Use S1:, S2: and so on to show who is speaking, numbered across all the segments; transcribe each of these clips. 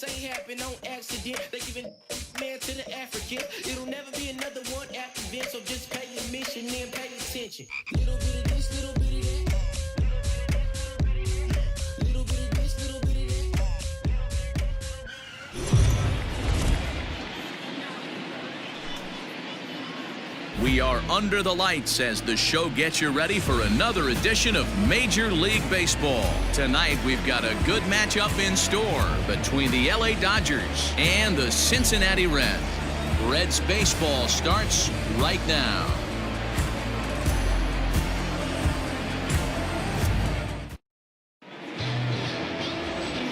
S1: This ain't happened on accident. They giving man to the African. It'll never be another one after this, so just pay your mission and pay attention. Little bit of this, little bit of that. Little bit of this, little bit of that.
S2: We are under the lights as the show gets you ready for another edition of Major League Baseball. Tonight we've got a good matchup in store between the LA Dodgers and the Cincinnati Reds. Reds baseball starts right now.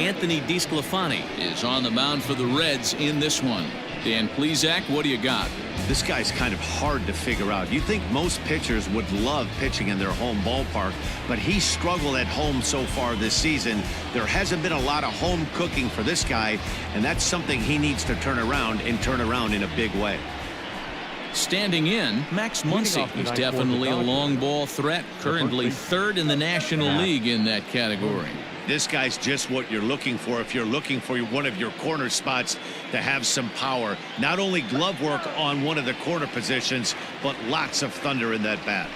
S2: Anthony Desclafani is on the mound for the Reds in this one. Dan Plesac, what do you got?
S3: This guy's kind of hard to figure out. You think most pitchers would love pitching in their home ballpark, but he struggled at home so far this season. There hasn't been a lot of home cooking for this guy, and that's something he needs to turn around in a big way.
S2: Standing in, Max Muncy. He's definitely a long ball threat, currently third in the National League in that category.
S3: This guy's just what you're looking for if you're looking for one of your corner spots to have some power. Not only glove work on one of the corner positions, but lots of thunder in that bat.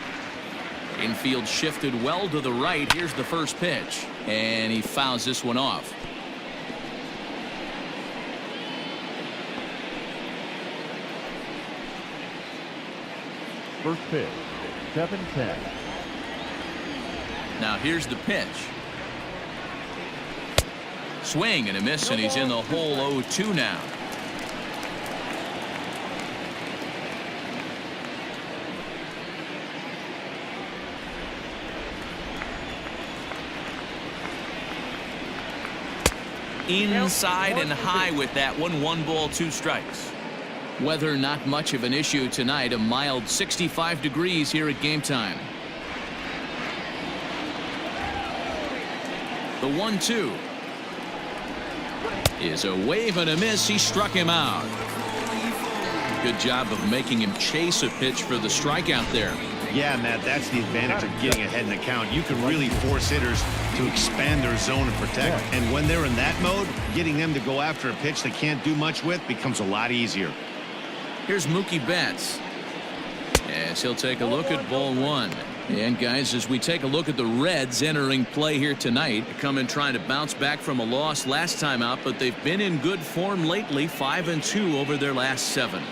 S2: Infield shifted well to the right. Here's the first pitch, and he fouls this one off.
S4: First pitch, 7-10.
S2: Now here's the pitch. Swing and a miss, and he's in the hole 0-2 now. Inside and high with that one. 1 ball, 2 strikes. Weather not much of an issue tonight. A mild 65 degrees here at game time. The 1-2 is a wave and a miss. He struck him out. Good job of making him chase a pitch for the strikeout there.
S3: Yeah, Matt, that's the advantage of getting ahead in the count. You can really force hitters to expand their zone and protect. And when they're in that mode, getting them to go after a pitch they can't do much with becomes a lot easier.
S2: Here's Mookie Betts as he'll take a look at ball 1. And guys, as we take a look at the Reds entering play here tonight, they come in trying to bounce back from a loss last time out, but they've been in good form lately. 5-2 over their last 7.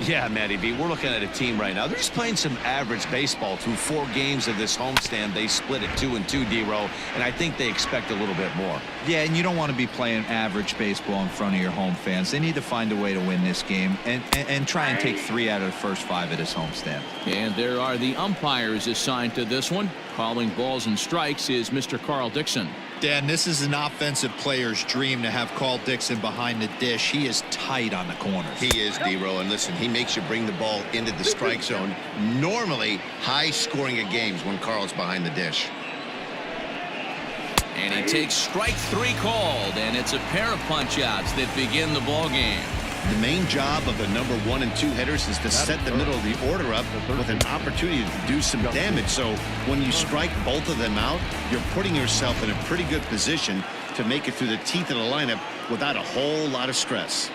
S5: Yeah, Matty B, we're looking at a team right now. They're just playing some average baseball. Through 4 games of this homestand, they split it 2-2, D-Row, and I think they expect a little bit more.
S6: Yeah, and you don't want to be playing average baseball in front of your home fans. They need to find a way to win this game and try and take 3 out of the first 5 of this homestand.
S2: And there are the umpires assigned to this one. Calling balls and strikes is Mr. Carl Dixon.
S7: Dan, this is an offensive player's dream to have Carl Dixon behind the dish. He is tight on the corners.
S8: He is, D-Row, and listen, he makes you bring the ball into the strike zone. Normally high scoring of games when Carl's behind the dish.
S2: And he takes strike 3 called, and it's a pair of punch outs that begin the ball game.
S3: The main job of the number 1 and 2 hitters is to set the middle of the order up with an opportunity to do some damage. So when you strike both of them out, you're putting yourself in a pretty good position to make it through the teeth of the lineup without a whole lot of stress.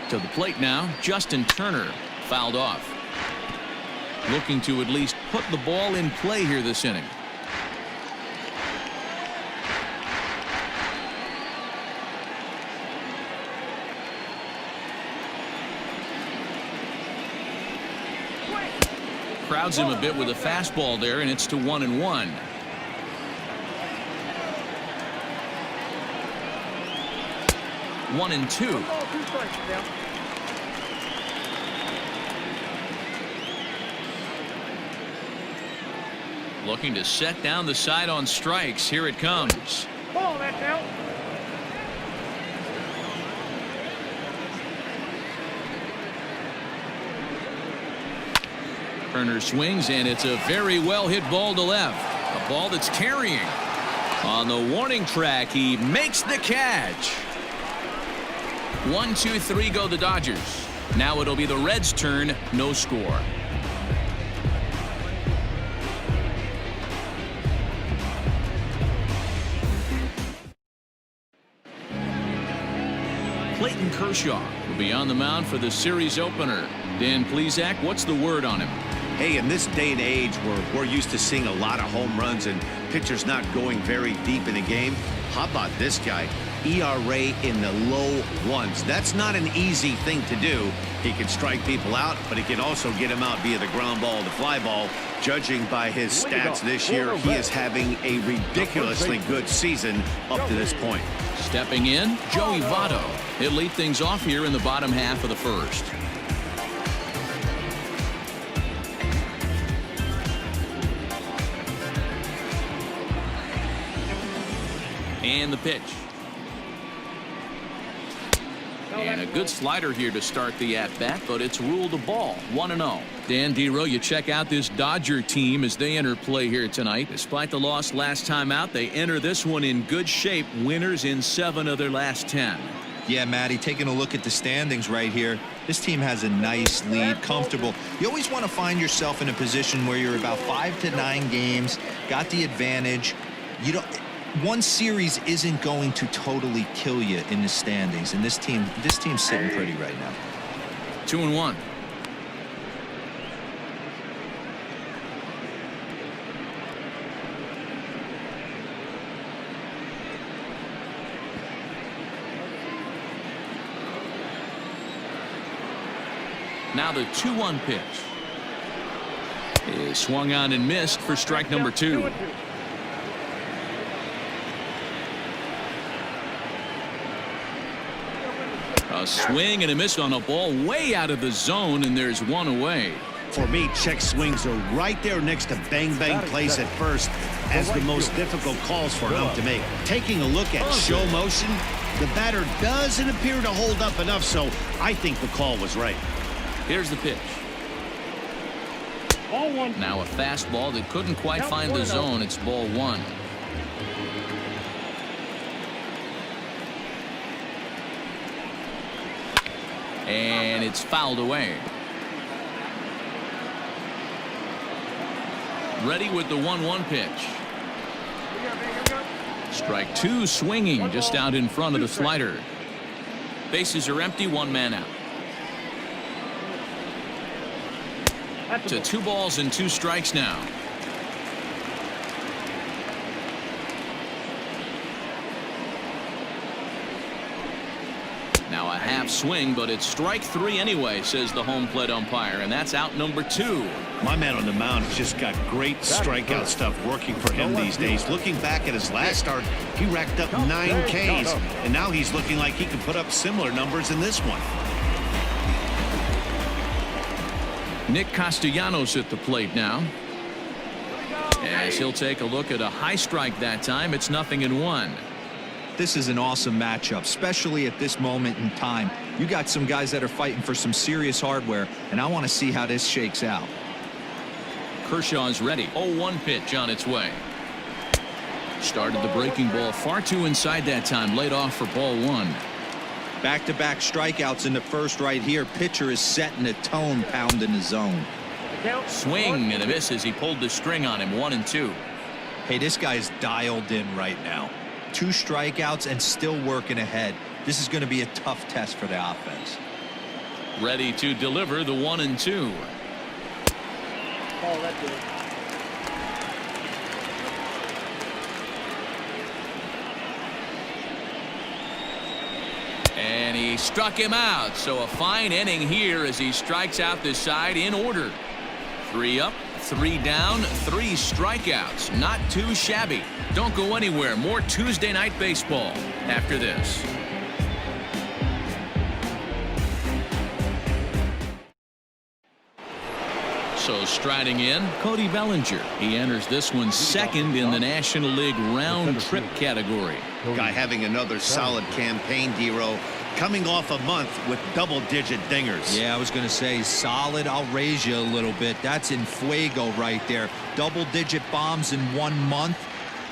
S2: To the plate now, Justin Turner fouled off. Looking to at least put the ball in play here this inning. Crowds him a bit with a fastball there, and it's to 1-1. One and 2. Looking to set down the side on strikes. Here it comes. Turner swings, and it's a very well hit ball to left. A ball that's carrying. On the warning track, he makes the catch. 1, 2, 3 go the Dodgers. Now it'll be the Reds' turn. No score. Clayton Kershaw will be on the mound for the series opener. Dan Plesac, what's the word on him?
S3: Hey, in this day and age where we're used to seeing a lot of home runs and pitchers not going very deep in a game, how about this guy? ERA in the low ones. That's not an easy thing to do. He can strike people out, but he can also get them out via the ground ball, the fly ball. Judging by his stats this year, he is having a ridiculously good season up to this point.
S2: Stepping in, Joey Votto. He'll lead things off here in the bottom half of the first. And the pitch. And a good slider here to start the at-bat, but it's ruled a ball, 1-0. Dan Dero, you check out this Dodger team as they enter play here tonight. Despite the loss last time out, they enter this one in good shape, winners in 7 of their last 10.
S6: Yeah, Matty, taking a look at the standings right here, this team has a nice lead, comfortable. You always want to find yourself in a position where you're about 5 to 9 games, got the advantage. You don't. One series isn't going to totally kill you in the standings, and this team's sitting pretty right now.
S2: 2-1. Now the 2-1 pitch is swung on and missed for strike number 2. A swing and a miss on a ball way out of the zone, and there's one away.
S3: For me, check swings are right there next to bang plays at first as the most difficult calls for an ump to make. Taking a look at show motion, the batter doesn't appear to hold up enough, so I think the call was right.
S2: Here's the pitch. Now a fastball that couldn't quite find the zone. It's ball 1. And it's fouled away. Ready with the 1-1 pitch. Strike 2 swinging just out in front of the slider. Bases are empty, 1 man out. To 2 balls and 2 strikes now. Now a half swing, but it's strike 3 anyway, says the home plate umpire, and that's out number 2.
S3: My man on the mound has just got great strikeout stuff working for him these days. Looking back at his last start, he racked up 9 Ks, and now he's looking like he can put up similar numbers in this one.
S2: Nick Castellanos at the plate now. As he'll take a look at a high strike that time. It's 0-1.
S6: This is an awesome matchup, especially at this moment in time. You got some guys that are fighting for some serious hardware, and I want to see how this shakes out.
S2: Kershaw's ready. 0-1 pitch on its way. Started the breaking ball far too inside that time. Laid off for ball 1.
S6: Back-to-back strikeouts in the first right here. Pitcher is setting the tone, pounding the zone.
S2: Swing and a miss as he pulled the string on him. 1-2.
S6: Hey, this guy's dialed in right now. 2 strikeouts and still working ahead. This is going to be a tough test for the offense.
S2: Ready to deliver the 1-2.
S4: Oh, that's it.
S2: And he struck him out. So a fine inning here as he strikes out this side in order. 3 up, 3 down, 3 strikeouts. Not too shabby. Don't go anywhere. More Tuesday Night Baseball after this. So striding in, Cody Bellinger. He enters this one second in the National League round trip category.
S3: Guy having another solid campaign, Dero, coming off a month with double-digit dingers.
S6: Yeah, I was going to say solid. I'll raise you a little bit. That's in fuego right there. Double-digit bombs in 1 month.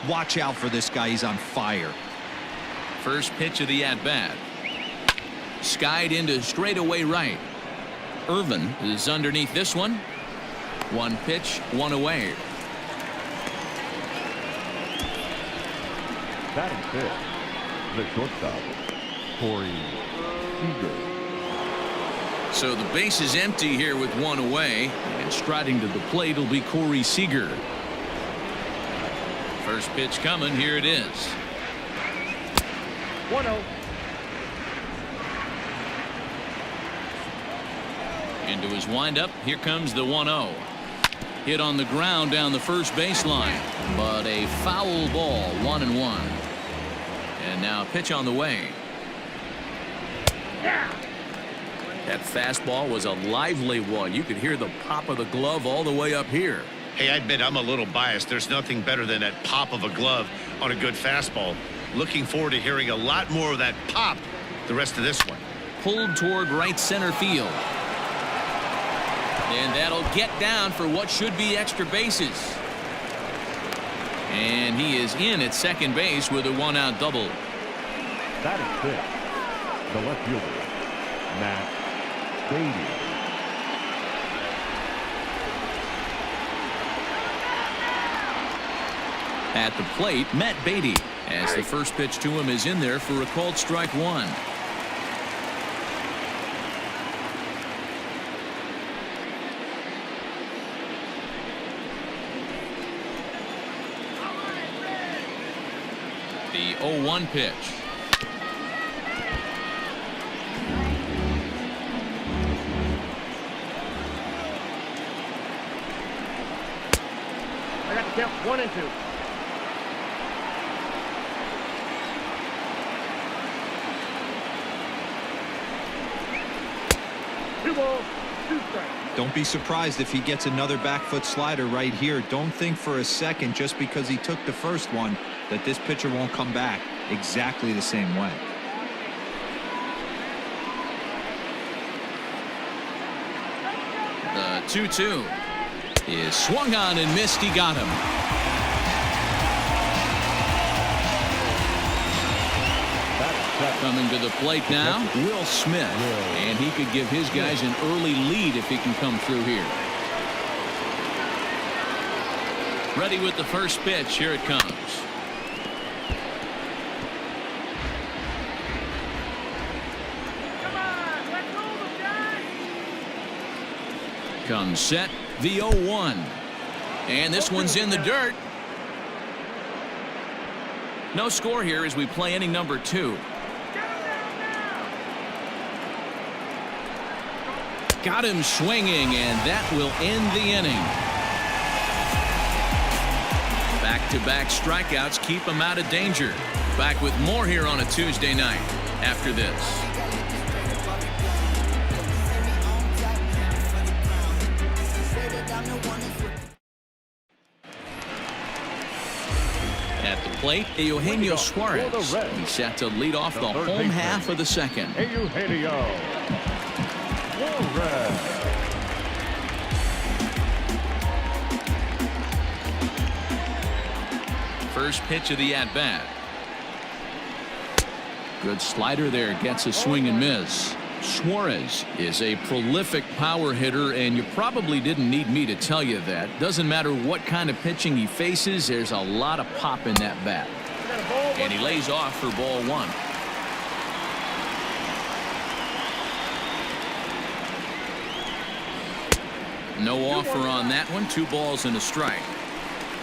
S6: Watch out for this guy. He's on fire.
S2: First pitch of the at-bat. Skied into straightaway right. Irvin is underneath this one. 1 pitch, 1 away.
S4: Batting fifth, the shortstop, Corey Seager.
S2: So the base is empty here with one away, and striding to the plate will be Corey Seager. First pitch coming. Here it is.
S4: 1-0.
S2: Into his windup. Here comes the 1-0. Hit on the ground down the first baseline, but a foul ball. 1-1. And now a pitch on the way. That fastball was a lively one. You could hear the pop of the glove all the way up here.
S8: Hey, I admit I'm a little biased. There's nothing better than that pop of a glove on a good fastball. Looking forward to hearing a lot more of that pop the rest of this one.
S2: Pulled toward right center field. And that'll get down for what should be extra bases. And he is in at second base with a one-out double.
S4: That is six. The left fielder, Matt Beatty.
S2: At the plate, Matt Beatty, as the first pitch to him is in there for a called strike one. The 0-1 pitch.
S4: I got to count 1 and 2. Two balls, 2 strikes.
S6: Don't be surprised if he gets another back foot slider right here. Don't think for a second just because he took the first one that this pitcher won't come back exactly the same way.
S2: The 2-2 is swung on and missed. He got him. Coming to the plate now, Will Smith. And he could give his guys an early lead if he can come through here. Ready with the first pitch. Here it comes. Comes set. The 0-1. And this one's in the dirt. No score here as we play inning number 2. Got him swinging, and that will end the inning. Back-to-back strikeouts keep him out of danger. Back with more here on a Tuesday night after this. At the plate, Eugenio Suarez. He's set to lead off the home half of the second.
S4: Eugenio.
S2: First pitch of the at-bat. Good slider there, gets a swing and miss. Suarez is a prolific power hitter, and you probably didn't need me to tell you that. Doesn't matter what kind of pitching he faces, there's a lot of pop in that bat. And he lays off for ball 1. No offer on that one. 2 balls and a strike.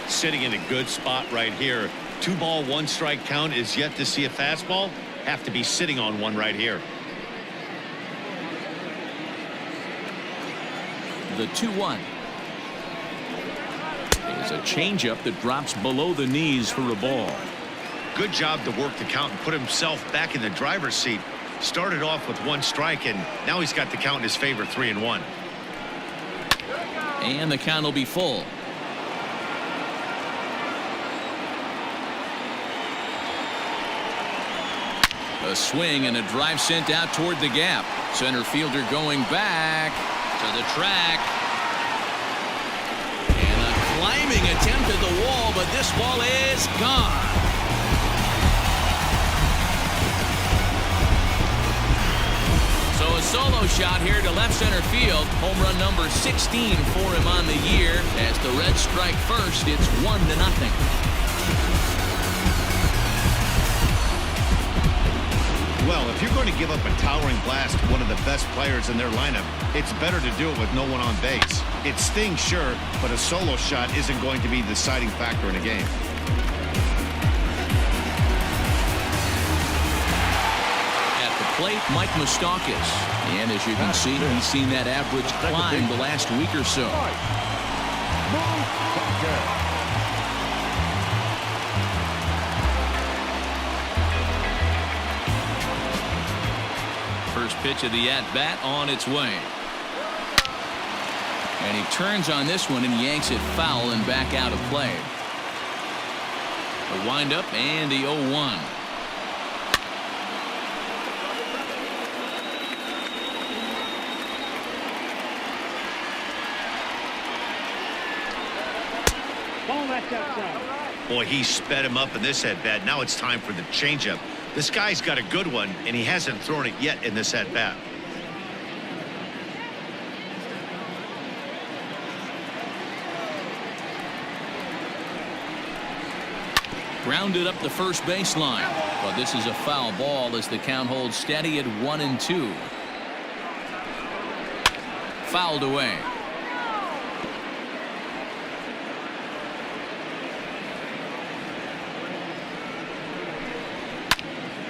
S8: Sitting in a good spot right here. 2 ball, 1 strike count is yet to see a fastball. Have to be sitting on one right here.
S2: The 2-1 is a changeup that drops below the knees for a ball.
S8: Good job to work the count and put himself back in the driver's seat. Started off with 1 strike, and now he's got the count in his favor, 3-1.
S2: And the count will be full. A swing and a drive sent out toward the gap. Center fielder going back to the track. And a climbing attempt at the wall, but this ball is gone. So a solo shot here to left center field. Home run number 16 for him on the year. As the Reds strike first, it's 1-0.
S3: Well, if you're going going to give up a towering blast to one of the best players in their lineup, it's better to do it with no one on base. It stings, sure, but a solo shot isn't going to be the deciding factor in a game.
S2: At the plate, Mike Moustakas. And as you can see, he's seen that average climb the last week or so. First pitch of the at-bat on its way. And he turns on this one and yanks it foul and back out of play. A windup and the 0-1.
S8: Boy, he sped him up in this at-bat. Now it's time for the changeup. This guy's got a good one, and he hasn't thrown it yet in this at-bat.
S2: Grounded up the first baseline. But this is a foul ball as the count holds steady at 1-2. Fouled away.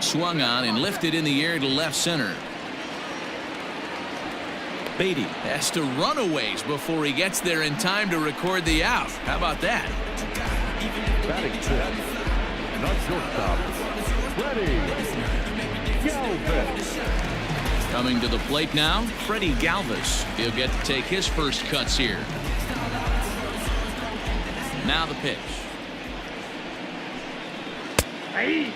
S2: Swung on and lifted in the air to left center. Beatty has to run a ways before he gets there in time to record the out. How about that?
S4: Batting fifth. Not shortstop. Freddie Galvis.
S2: Coming to the plate now, Freddie Galvis. He'll get to take his first cuts here. Now the pitch.
S4: Hey.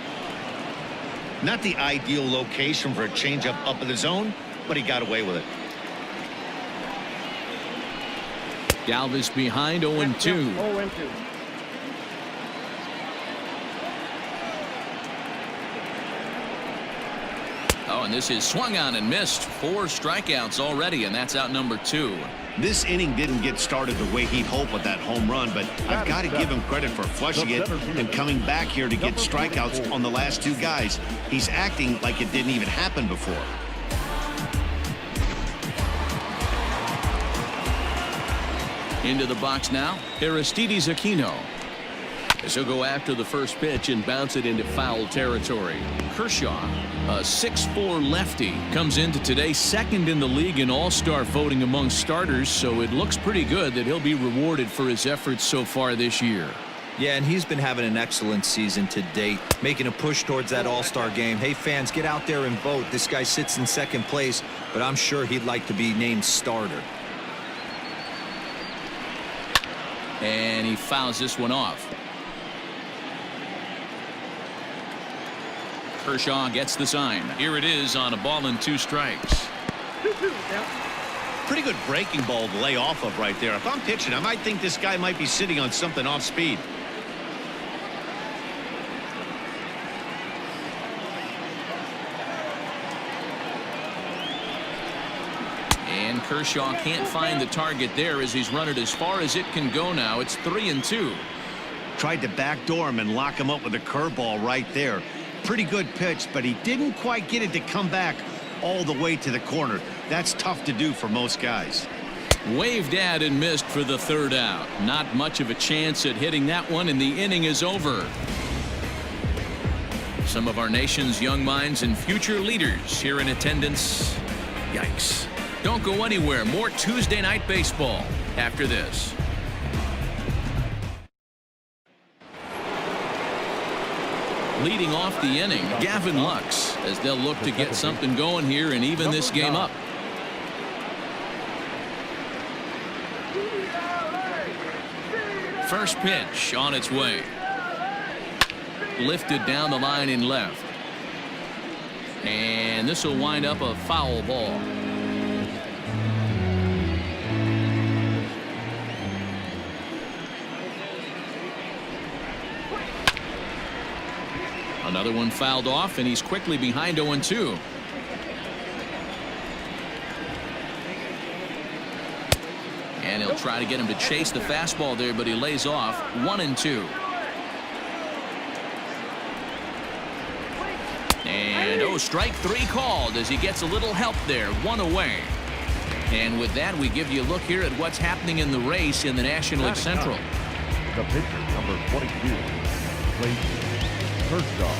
S8: Not the ideal location for a changeup up in the zone, but he got away with it.
S2: Galvis behind 0-2.
S4: 0-2.
S2: Oh, and this is swung on and missed. 4 strikeouts already, and that's out number 2.
S3: This inning didn't get started the way he'd hoped with that home run, but I've got to give him credit for flushing it and coming back here to get strikeouts on the last 2 guys. He's acting like it didn't even happen before.
S2: Into the box now, Aristides Aquino. As he'll go after the first pitch and bounce it into foul territory. Kershaw, a 6'4" lefty, comes into today second in the league in all-star voting among starters, so it looks pretty good that he'll be rewarded for his efforts so far this year.
S6: Yeah, and he's been having an excellent season to date, making a push towards that all-star game. Hey, fans, get out there and vote. This guy sits in second place, but I'm sure he'd like to be named starter.
S2: And he fouls this one off. Kershaw gets the sign. Here it is on a ball and 2 strikes.
S8: Pretty good breaking ball to lay off of right there. If I'm pitching, I might think this guy might be sitting on something off speed.
S2: And Kershaw can't find the target there as he's run it as far as it can go now. It's 3-2.
S3: Tried to backdoor him and lock him up with a curveball right there. Pretty good pitch, but he didn't quite get it to come back all the way to the corner. That's tough to do for most guys.
S2: Waved at and missed for the 3rd out. Not much of a chance at hitting that one, and the inning is over. Some of our nation's young minds and future leaders here in attendance. Yikes. Don't go anywhere. More Tuesday Night Baseball after this. Leading off the inning, Gavin Lux, as they'll look to get something going here and even this game up. First pitch on its way. Lifted down the line in left. And this will wind up a foul ball. Another one fouled off, and he's quickly behind 0-2. And he'll try to get him to chase the fastball there, but he lays off. 1-2. And So strike 3 called as he gets a little help there, 1 away. And with that, we give you a look here at what's happening in the race in the National League Central.
S4: The pitcher, number 22, Clayton, Kershaw.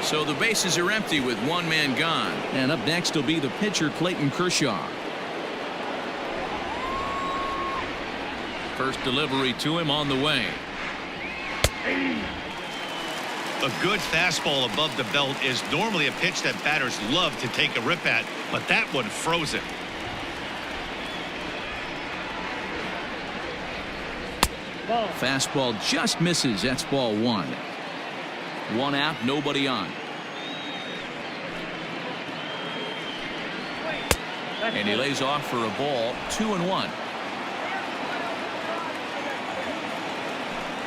S2: So the bases are empty with 1 man gone. And up next will be the pitcher, Clayton Kershaw. First delivery to him on the way.
S8: A good fastball above the belt is normally a pitch that batters love to take a rip at, but that one froze him.
S2: Fastball just misses. That's ball 1. 1 out, nobody on. And he lays off for a ball, 2-1.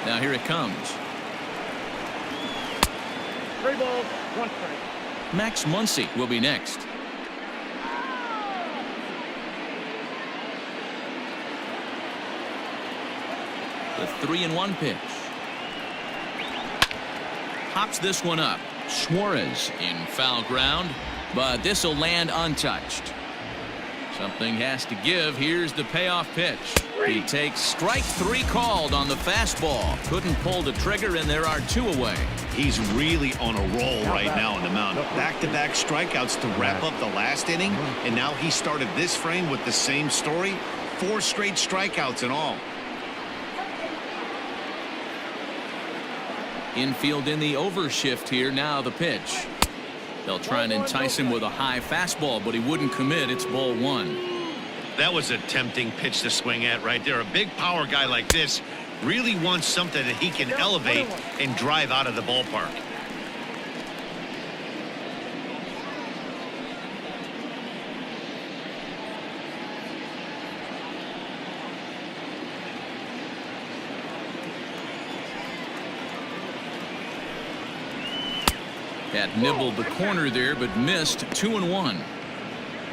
S2: Now here it comes.
S4: 3 balls, 1 strike.
S2: Max Muncy will be next. The 3-1 pitch. Pops this one up. Suarez in foul ground, but this will land untouched. Something has to give. Here's the payoff pitch. He takes strike 3 called on the fastball. Couldn't pull the trigger, and there are 2 away.
S3: He's really on a roll right now on the mound. Back-to-back strikeouts to wrap up the last inning, and now he started this frame with the same story. 4 straight strikeouts in all.
S2: Infield in the overshift here. Now the pitch. They'll try and entice him with a high fastball, but he wouldn't commit. It's ball 1.
S8: That was a tempting pitch to swing at right there. A big power guy like this really wants something that he can elevate and drive out of the ballpark.
S2: That nibbled the corner there, but missed. 2-1.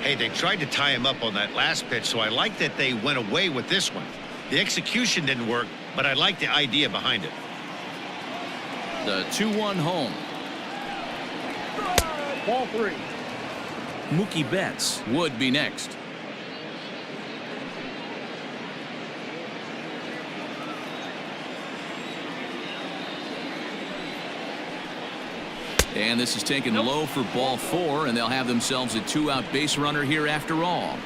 S8: Hey, they tried to tie him up on that last pitch, so I like that they went away with this one. The execution didn't work, but I like the idea behind it.
S2: The 2-1 home.
S4: Ball 3.
S2: Mookie Betts would be next. And this is taken low for ball 4, and they'll have themselves a 2-out base runner here after all.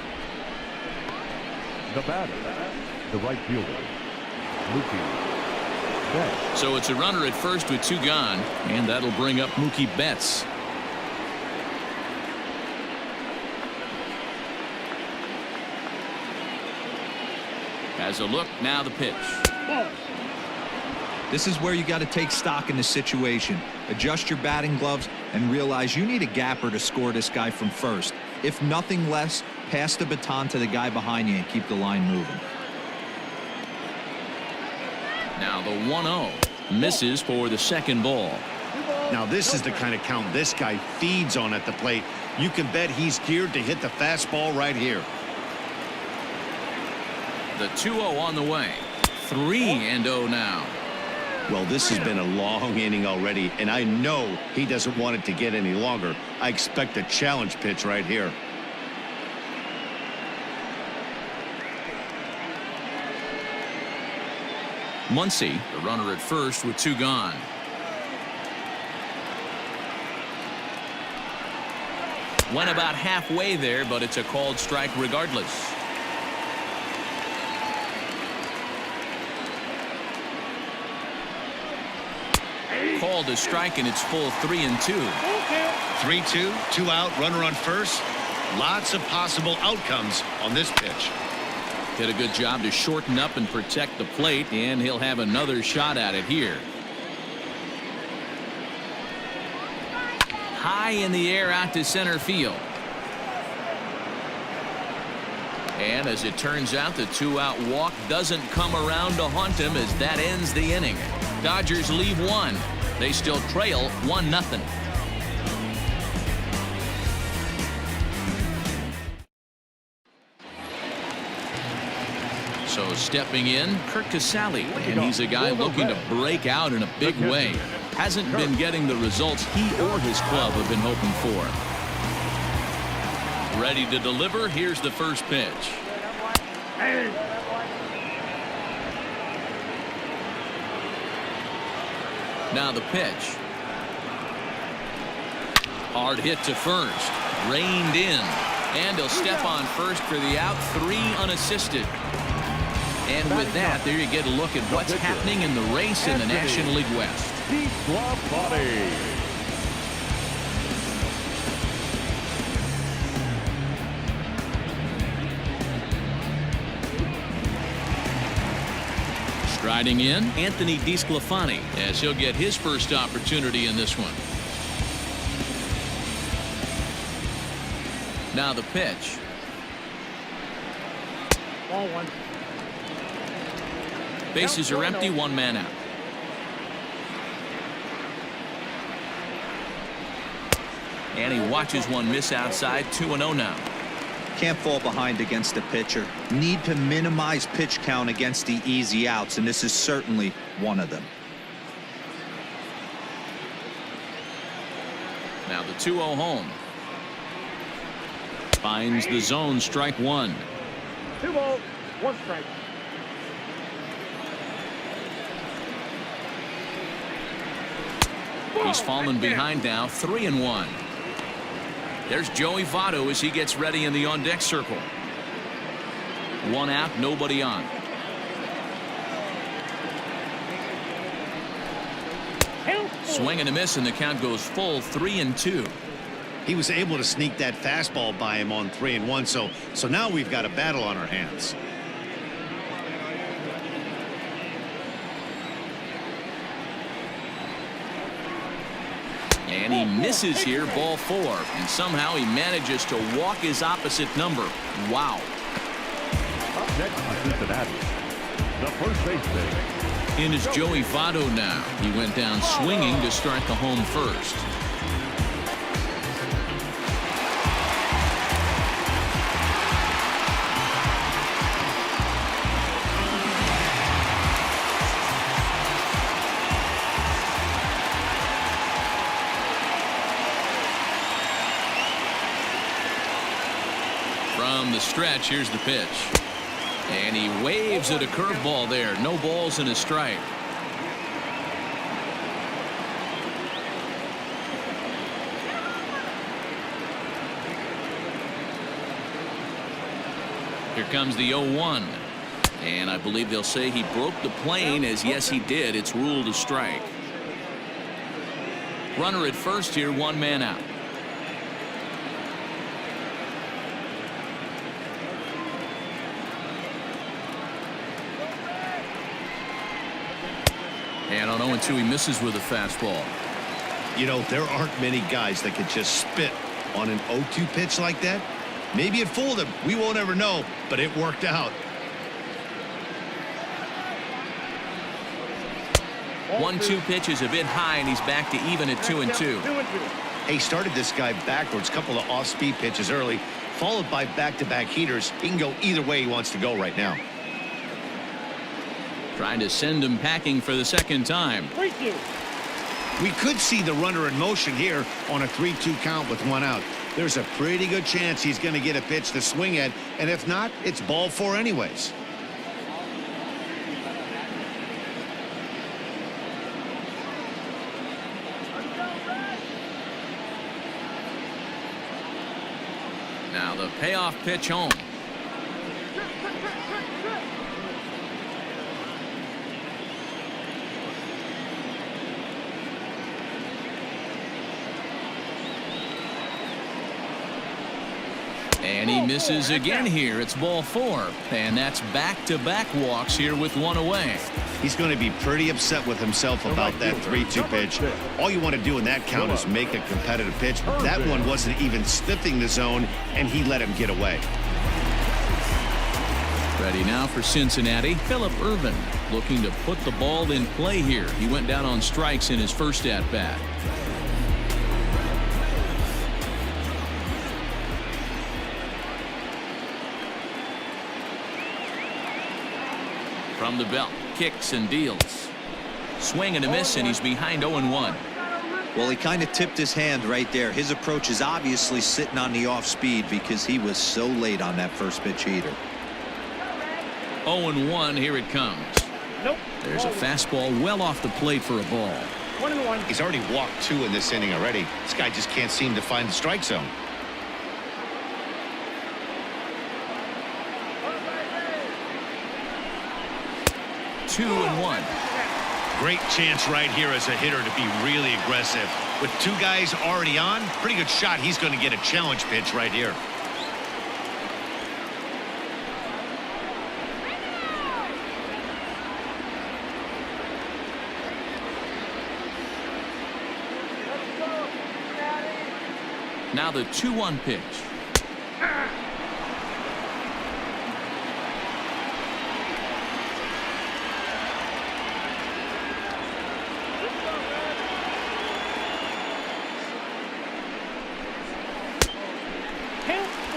S4: The batter, the right fielder, Mookie Betts.
S2: So it's a runner at first with 2 gone, and that'll bring up Mookie Betts. Has a look, now the pitch.
S6: This is where you got to take stock in the situation. Adjust your batting gloves and realize you need a gapper to score this guy from first. If nothing less, pass the baton to the guy behind you and keep the line moving.
S2: Now the 1-0 misses for the 2nd ball.
S3: Now this is the kind of count this guy feeds on at the plate. You can bet he's geared to hit the fastball right here.
S2: The 2-0 on the way. 3-0 now.
S3: Well, this has been a long inning already, and I know he doesn't want it to get any longer. I expect a challenge pitch right here.
S2: Muncy, the runner at first with 2 gone. Went about halfway there, but it's a called strike regardless. Called a strike, and it's full 3-2.
S8: 3-2, 2 out, runner on first. Lots of possible outcomes on this pitch.
S2: Did a good job to shorten up and protect the plate, and he'll have another shot at it here. High in the air out to center field. And as it turns out, the 2-out walk doesn't come around to haunt him as that ends the inning. Dodgers leave 1. They still trail 1-0. So stepping in, Kershaw, and he's a guy looking to break out in a big way. Hasn't been getting the results he or his club have been hoping for. Ready to deliver. Here's the first pitch. Now the pitch. Hard hit to first. Reined in. And he'll step on first for the out. 3 unassisted. And with that, there you get a look at what's happening in the race in the National League West.
S4: Desclafani.
S2: Striding in, Desclafani, as he'll get his first opportunity in this one. Now the pitch.
S4: Ball 1.
S2: Bases are empty, 1 man out. And he watches one miss outside. 2-0 now.
S6: Can't fall behind against the pitcher. Need to minimize pitch count against the easy outs, and this is certainly one of them.
S2: Now the 2-0 home. Finds the zone, strike 1.
S4: 2 balls, 1 strike.
S2: He's fallen behind now, 3-1. There's Joey Votto as he gets ready in the on-deck circle. 1 out, nobody on. Swing and a miss, and the count goes full, 3-2.
S3: He was able to sneak that fastball by him on 3-1, so now we've got a battle on our hands.
S2: And he misses here, ball 4, and somehow he manages to walk his opposite number. Wow.
S4: Up next is Cincinnati. The first baseman.
S2: In is Joey Votto now. He went down swinging to start the home first. From the stretch, here's the pitch. And he waves at a curveball there. No balls and a strike. Here comes the 0-1. And I believe they'll say he broke the plane, as yes he did. It's ruled a strike. Runner at first here, 1 man out. And on 0-2, he misses with a fastball.
S3: You know, there aren't many guys that could just spit on an 0-2 pitch like that. Maybe it fooled him. We won't ever know, but it worked out.
S2: 1-2 pitch is a bit high, and he's back to even at 2-2.
S3: He started this guy backwards, couple of off-speed pitches early, followed by back-to-back heaters. He can go either way he wants to go right now.
S2: Trying to send him packing for the second time.
S3: We could see the runner in motion here on a 3-2 count with 1 out. There's a pretty good chance he's going to get a pitch to swing at, and if not, it's ball 4 anyways.
S2: Now the payoff pitch home. And he misses again here. It's ball 4. And that's back-to-back walks here with 1 away.
S3: He's going to be pretty upset with himself about that 3-2 pitch. All you want to do in that count is make a competitive pitch. That one wasn't even sniffing the zone, and he let him get away.
S2: Ready now for Cincinnati. Phillip Ervin looking to put the ball in play here. He went down on strikes in his first at-bat. From the belt, kicks and deals. Swing and a miss, and he's behind 0-1.
S6: Well, he kind of tipped his hand right there. His approach is obviously sitting on the off speed because he was so late on that first pitch heater.
S2: 0-1, here it comes.
S4: Nope.
S2: There's a fastball well off the plate for a ball.
S4: 1-1.
S8: He's already walked 2 in this inning already. This guy just can't seem to find the strike zone.
S2: Two and one.
S8: Great chance right here as a hitter to be really aggressive. With 2 guys already on, pretty good shot. He's going to get a challenge pitch right here.
S2: Now the 2-1 pitch.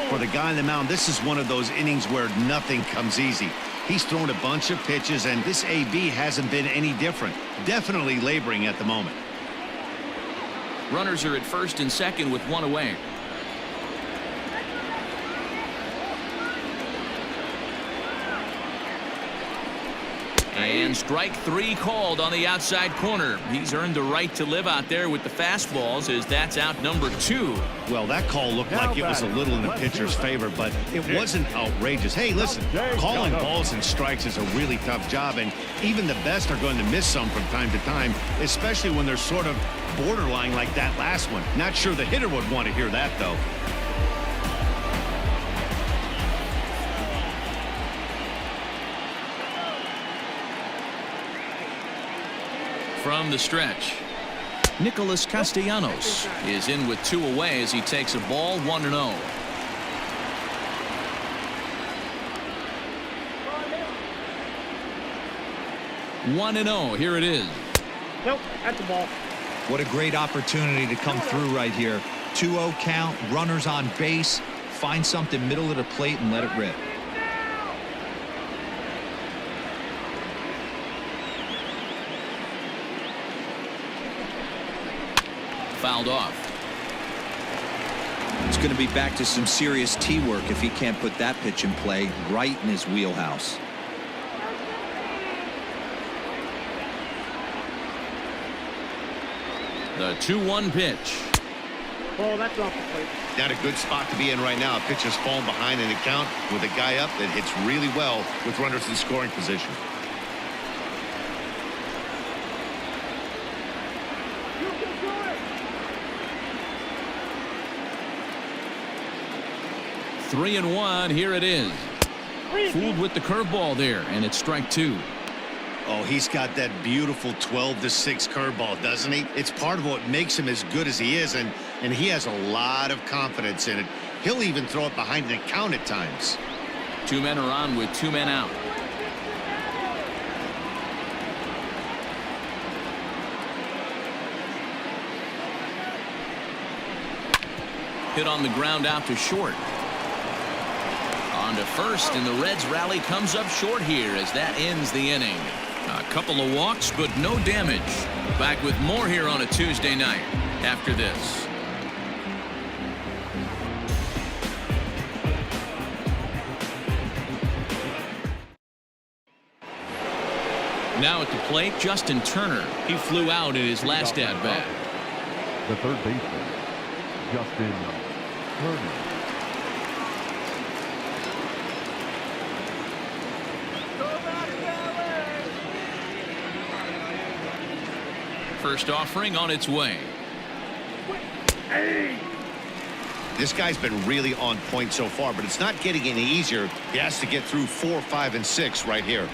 S3: For the guy on the mound, this is one of those innings where nothing comes easy. He's thrown a bunch of pitches, and this AB hasn't been any different. Definitely laboring at the moment.
S2: Runners are at first and second with 1 away. And strike 3 called on the outside corner. He's earned the right to live out there with the fastballs, as that's out number 2.
S3: Well, that call looked like it was a little in the pitcher's favor, but it wasn't outrageous. Hey, listen, calling balls and strikes is a really tough job, and even the best are going to miss some from time to time, especially when they're sort of borderline like that last one. Not sure the hitter would want to hear that, though.
S2: From the stretch, Nicholas Castellanos is in with 2 away as he takes a ball 1-0. Here it is.
S4: Nope, at the ball.
S6: What a great opportunity to come through right here. 2-0 count, runners on base. Find something middle of the plate and let it rip.
S2: Fouled off.
S6: It's going to be back to some serious tee work if he can't put that pitch in play right in his wheelhouse.
S2: The 2-1 pitch.
S4: Oh, that's off the plate.
S8: Not a good spot to be in right now. A pitch has fallen behind in the count with a guy up that hits really well with runners in scoring position.
S2: Three and one. Here it is. Fooled with the curveball there, and it's strike 2.
S3: Oh, he's got that beautiful 12-6 curveball, doesn't he? It's part of what makes him as good as he is, and he has a lot of confidence in it. He'll even throw it behind the count at times.
S2: 2 men are on with 2 men out. Hit on the ground out to short. On to first, and the Reds rally comes up short here as that ends the inning. A couple of walks, but no damage. Back with more here on a Tuesday night after this. Now at the plate, Justin Turner. He flew out in his last at-bat.
S4: The third baseman, Justin Turner.
S2: First offering on its way.
S8: This guy's been really on point so far, but it's not getting any easier. He has to get through 4, 5, and 6 right here.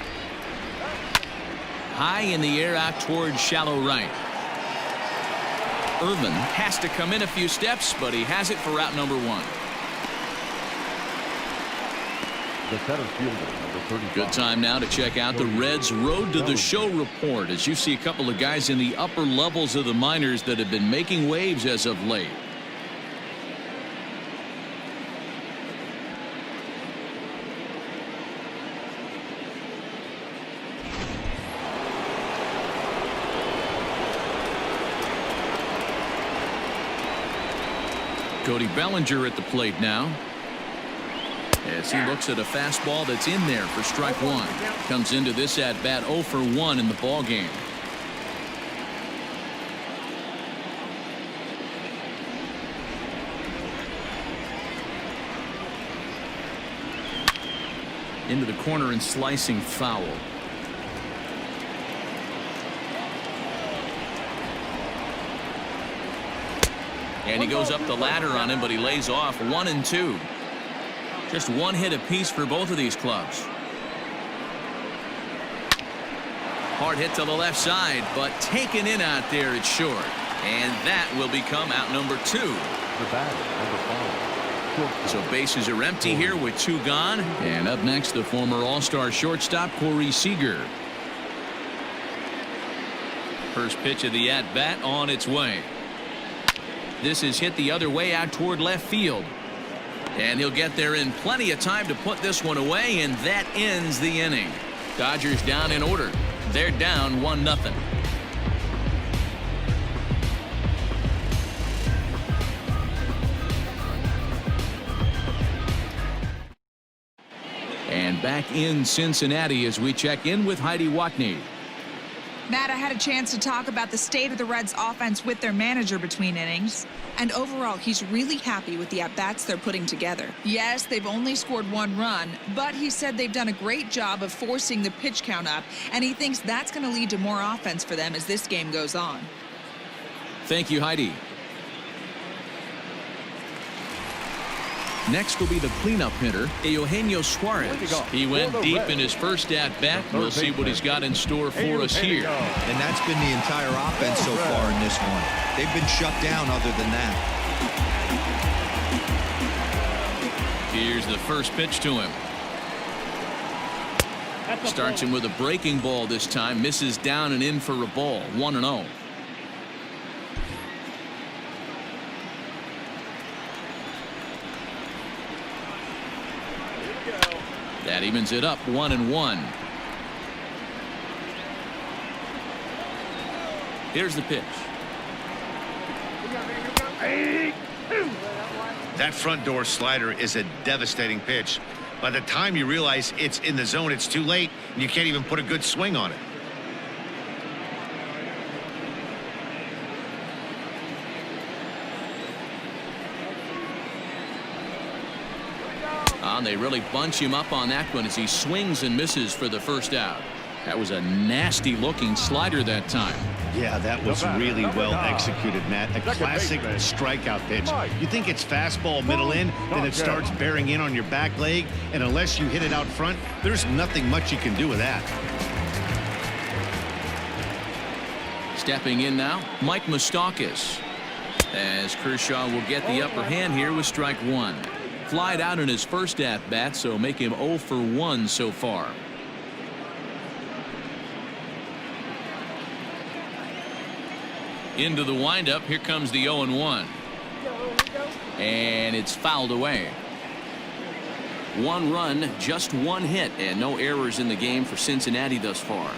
S2: High in the air out towards shallow right. Irvin has to come in a few steps, but he has it for out number 1.
S4: The center fielder, number 35.
S2: Good time now to check out the Reds' Road to the Show report, as you see a couple of guys in the upper levels of the minors that have been making waves as of late. Cody Bellinger at the plate now. As he looks at a fastball that's in there for strike one. Comes into this at bat 0 for 1 in the ball game. Into the corner and slicing foul. And he goes up the ladder on him, but he lays off 1 and 2. Just one hit apiece for both of these clubs. Hard hit to the left side, but taken in out there, it's short. And that will become out number 2.
S4: The batter, number 5.
S2: So bases are empty here with 2 gone. And up next, the former All-Star shortstop, Corey Seager. First pitch of the at-bat on its way. This is hit the other way out toward left field. And he'll get there in plenty of time to put this one away, and that ends the inning. Dodgers down in order. They're down 1-0. And back in Cincinnati as we check in with Heidi Watney.
S9: Matt, I had a chance to talk about the state of the Reds offense with their manager between innings. And overall, he's really happy with the at-bats they're putting together. Yes, they've only scored 1 run, but he said they've done a great job of forcing the pitch count up, and he thinks that's going to lead to more offense for them as this game goes on.
S2: Thank you, Heidi. Next will be the cleanup hitter, Eugenio Suarez. He went deep in his first at-bat. We'll see what he's got in store for us here.
S6: And that's been the entire offense so far in this one. They've been shut down other than that.
S2: Here's the first pitch to him. Starts him with a breaking ball this time. Misses down and in for a ball. 1-0. That evens it up 1-1. Here's the pitch.
S8: That front door slider is a devastating pitch. By the time you realize it's in the zone, it's too late, and you can't even put a good swing on it.
S2: They really bunch him up on that one as he swings and misses for the first out. That was a nasty looking slider that time.
S3: Yeah, that was really well executed, Matt. A classic strikeout pitch. You think it's fastball middle in, then it starts bearing in on your back leg, and unless you hit it out front, there's nothing much you can do with that.
S2: Stepping in now, Mike Moustakas, as Kershaw will get the upper hand here with strike 1. Flied out in his first at-bat, so make him 0 for 1 so far. Into the windup. Here comes the 0-1. And it's fouled away. 1 run, just 1 hit, and no errors in the game for Cincinnati thus far.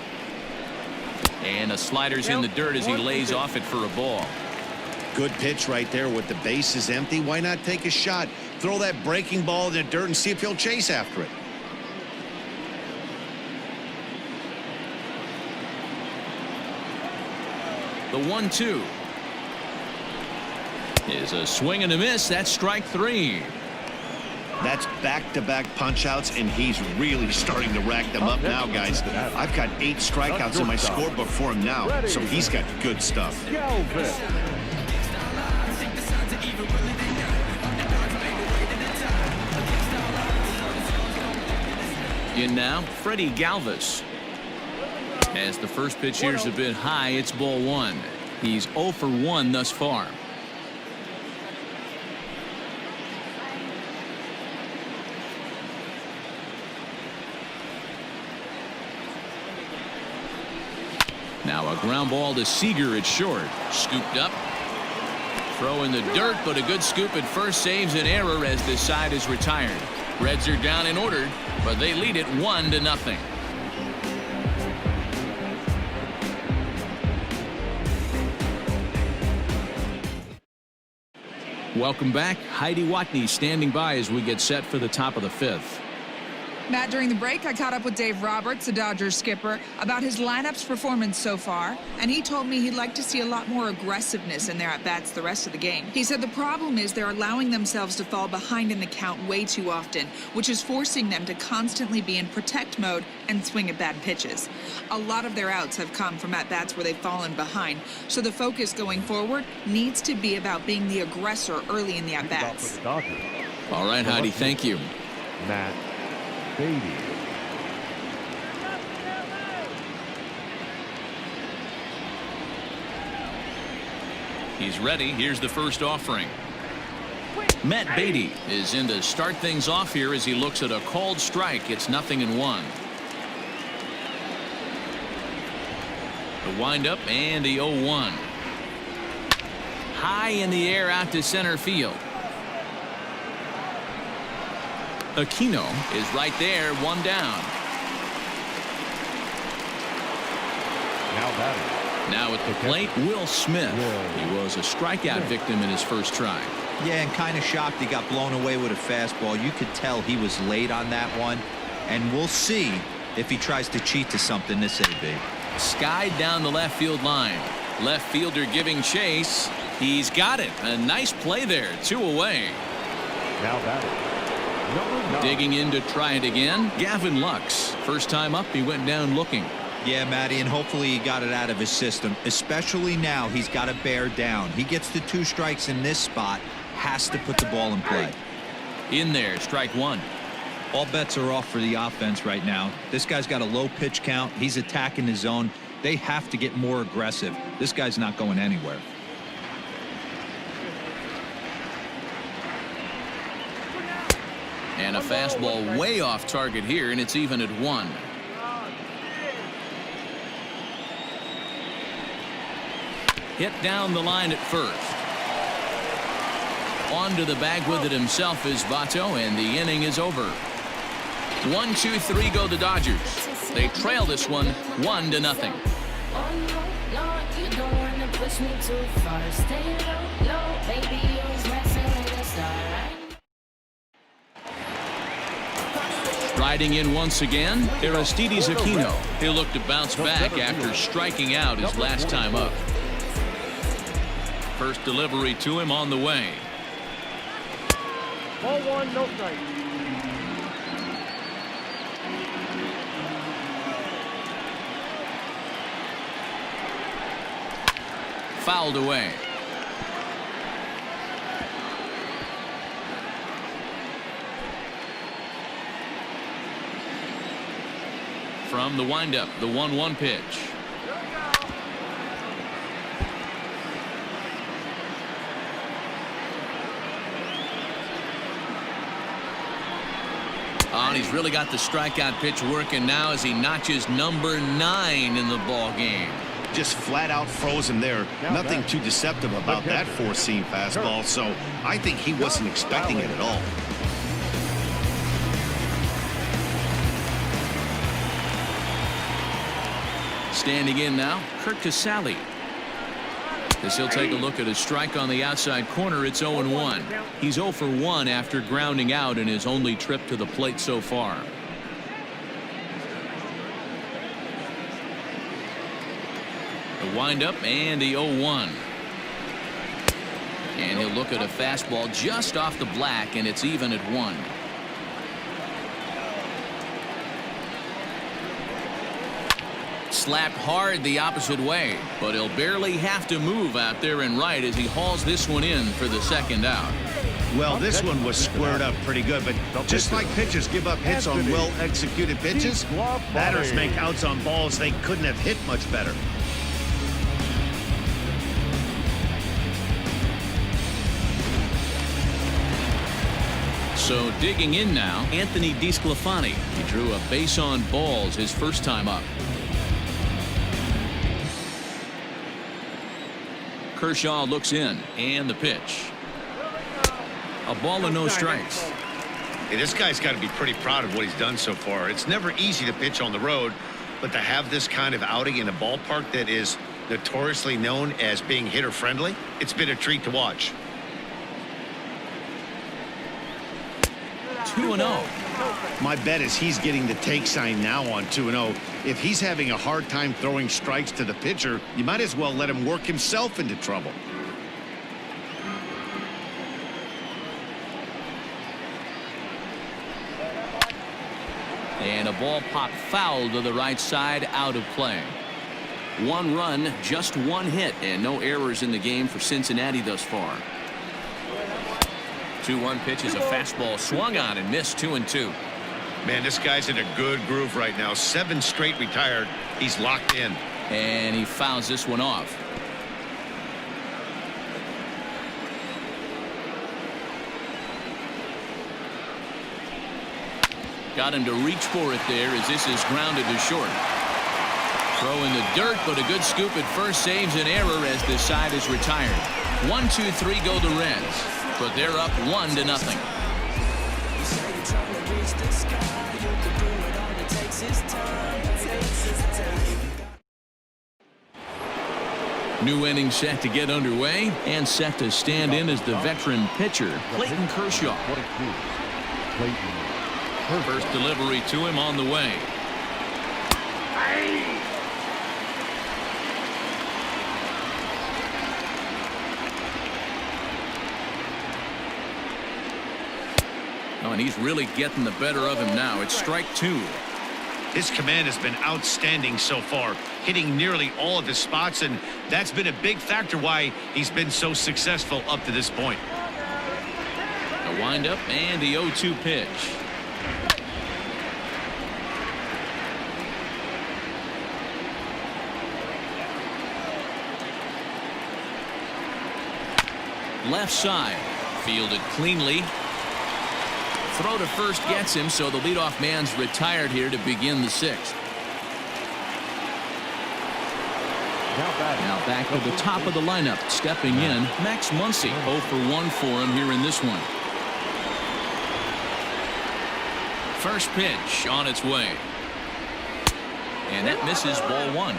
S2: And a slider's in the dirt as he lays off it for a ball.
S3: Good pitch right there with the bases empty. Why not take a shot? Throw that breaking ball in the dirt and see if he'll chase after it.
S2: The 1-2 is a swing and a miss. That's strike 3.
S3: That's back-to-back punch-outs, and he's really starting to rack them up now, guys. I've got 8 strikeouts in my scorebook for him now, so he's got good stuff.
S2: In now, Freddie Galvis. As the first pitch here's a bit high, it's ball 1. He's 0 for 1 thus far. Now a ground ball to Seager at short. Scooped up. Throw in the dirt, but a good scoop at first saves an error as this side is retired. Reds are down in order, but they lead it 1-0. Welcome back. Heidi Watney standing by as we get set for the top of the 5th.
S9: Matt, during the break, I caught up with Dave Roberts, the Dodgers skipper, about his lineup's performance so far, and he told me he'd like to see a lot more aggressiveness in their at-bats the rest of the game. He said the problem is they're allowing themselves to fall behind in the count way too often, which is forcing them to constantly be in protect mode and swing at bad pitches. A lot of their outs have come from at-bats where they've fallen behind, so the focus going forward needs to be about being the aggressor early in the at-bats.
S2: All right, Heidi, thank you.
S4: Matt Beatty.
S2: He's ready. Here's the first offering. Matt Beatty is in to start things off here as he looks at a called strike. It's 0-1. The windup and the 0-1. High in the air out to center field. Aquino is right there, 1 down.
S4: Now batting.
S2: Now at the plate, Will Smith. He was a strikeout victim in his first try.
S6: Yeah, and kind of shocked he got blown away with a fastball. You could tell he was late on that one, and we'll see if he tries to cheat to something this AB.
S2: Skied down the left field line. Left fielder giving chase. He's got it. A nice play there. 2 away.
S4: Now batting.
S2: Digging in to try it again. Gavin Lux. First time up, he went down looking.
S6: Yeah, Matty, and hopefully he got it out of his system, especially now he's got to bear down. He gets the 2 strikes in this spot, has to put the ball in play.
S2: In there, strike 1.
S6: All bets are off for the offense right now. This guy's got a low pitch count. He's attacking his zone. They have to get more aggressive. This guy's not going anywhere.
S2: And a fastball way off target here, and it's even at 1. Hit down the line at first. On to the bag with it himself is Votto, and the inning is over. 1, 2, 3 go the Dodgers. They trail this one 1-0. Riding in once again, Aristides Aquino. He'll look to bounce back after striking out his last time up. First delivery to him on the way.
S4: Ball 1, no strike.
S2: Fouled away. From the windup, the 1-1 pitch. Oh, and he's really got the strikeout pitch working now as he notches number 9 in the ball game.
S3: Just flat out froze him there. Nothing too deceptive about that 4-seam fastball, so I think he wasn't expecting it at all.
S2: Standing in now, Kershaw. As he'll take a look at a strike on the outside corner, it's 0-1. He's 0 for 1 after grounding out in his only trip to the plate so far. The windup and the 0-1. And he'll look at a fastball just off the black, and it's even at 1. Slapped hard the opposite way, but he'll barely have to move out there and right as he hauls this one in for the second out.
S3: Well, this one was squared up pretty good, but just like pitchers give up hits on well-executed pitches, batters make outs on balls they couldn't have hit much better.
S2: So digging in now, Anthony Desclafani. He drew a base on balls his first time up. Kershaw looks in, and the pitch. A ball and no strikes.
S8: Hey, this guy's got to be pretty proud of what he's done so far. It's never easy to pitch on the road, but to have this kind of outing in a ballpark that is notoriously known as being hitter friendly, it's been a treat to watch.
S2: 2-0.
S3: My bet is he's getting the take sign now on 2-0. If he's having a hard time throwing strikes to the pitcher, you might as well let him work himself into trouble.
S2: And a ball popped foul to the right side, out of play. 1 run, just 1 hit, and no errors in the game for Cincinnati thus far. 2-1 pitch is a fastball swung on and missed. 2-2.
S8: Man, this guy's in a good groove right now. 7 straight retired. He's locked in.
S2: And he fouls this one off. Got him to reach for it there as this is grounded to short. Throw in the dirt, but a good scoop at first saves an error as this side is retired. 1-2-3 go the Reds, but they're up 1-0. New inning set to get underway and set to stand in as the veteran pitcher, Clayton Kershaw. First delivery to him on the way. Oh, and he's really getting the better of him now. It's strike 2.
S8: His command has been outstanding so far, hitting nearly all of his spots, and that's been a big factor why he's been so successful up to this point.
S2: A windup and the 0-2 pitch. Left side, fielded cleanly. Throw to first gets him, so the leadoff man's retired here to begin the 6th. Now back to the top of the lineup, stepping in, Max Muncy. 0 for 1 for him here in this one. First pitch on its way. And that misses, ball 1.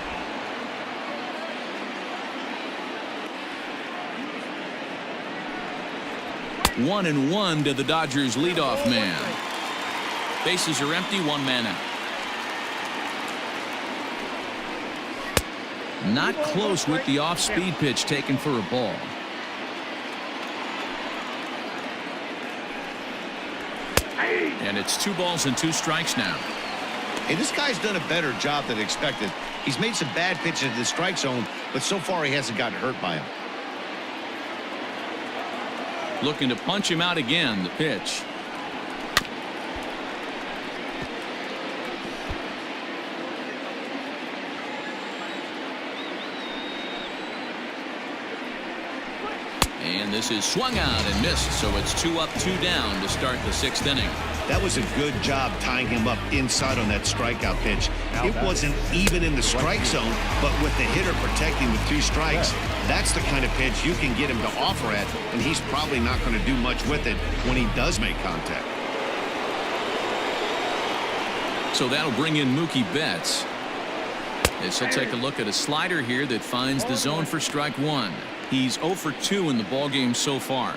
S2: One and 1 to the Dodgers leadoff man. Bases are empty, 1 man out. Not close with the off-speed pitch taken for a ball. And it's 2 balls and 2 strikes now.
S8: Hey, this guy's done a better job than expected. He's made some bad pitches in the strike zone, but so far he hasn't gotten hurt by him.
S2: Looking to punch him out again, the pitch. And this is swung out and missed, so it's 2 up, 2 down to start the 6th inning.
S3: That was a good job tying him up inside on that strikeout pitch. It wasn't even in the strike zone, but with the hitter protecting with 2 strikes, that's the kind of pitch you can get him to offer at, and he's probably not going to do much with it when he does make contact.
S2: So that'll bring in Mookie Betts. As he'll take a look at a slider here that finds the zone for strike 1. He's 0 for 2 in the ballgame so far.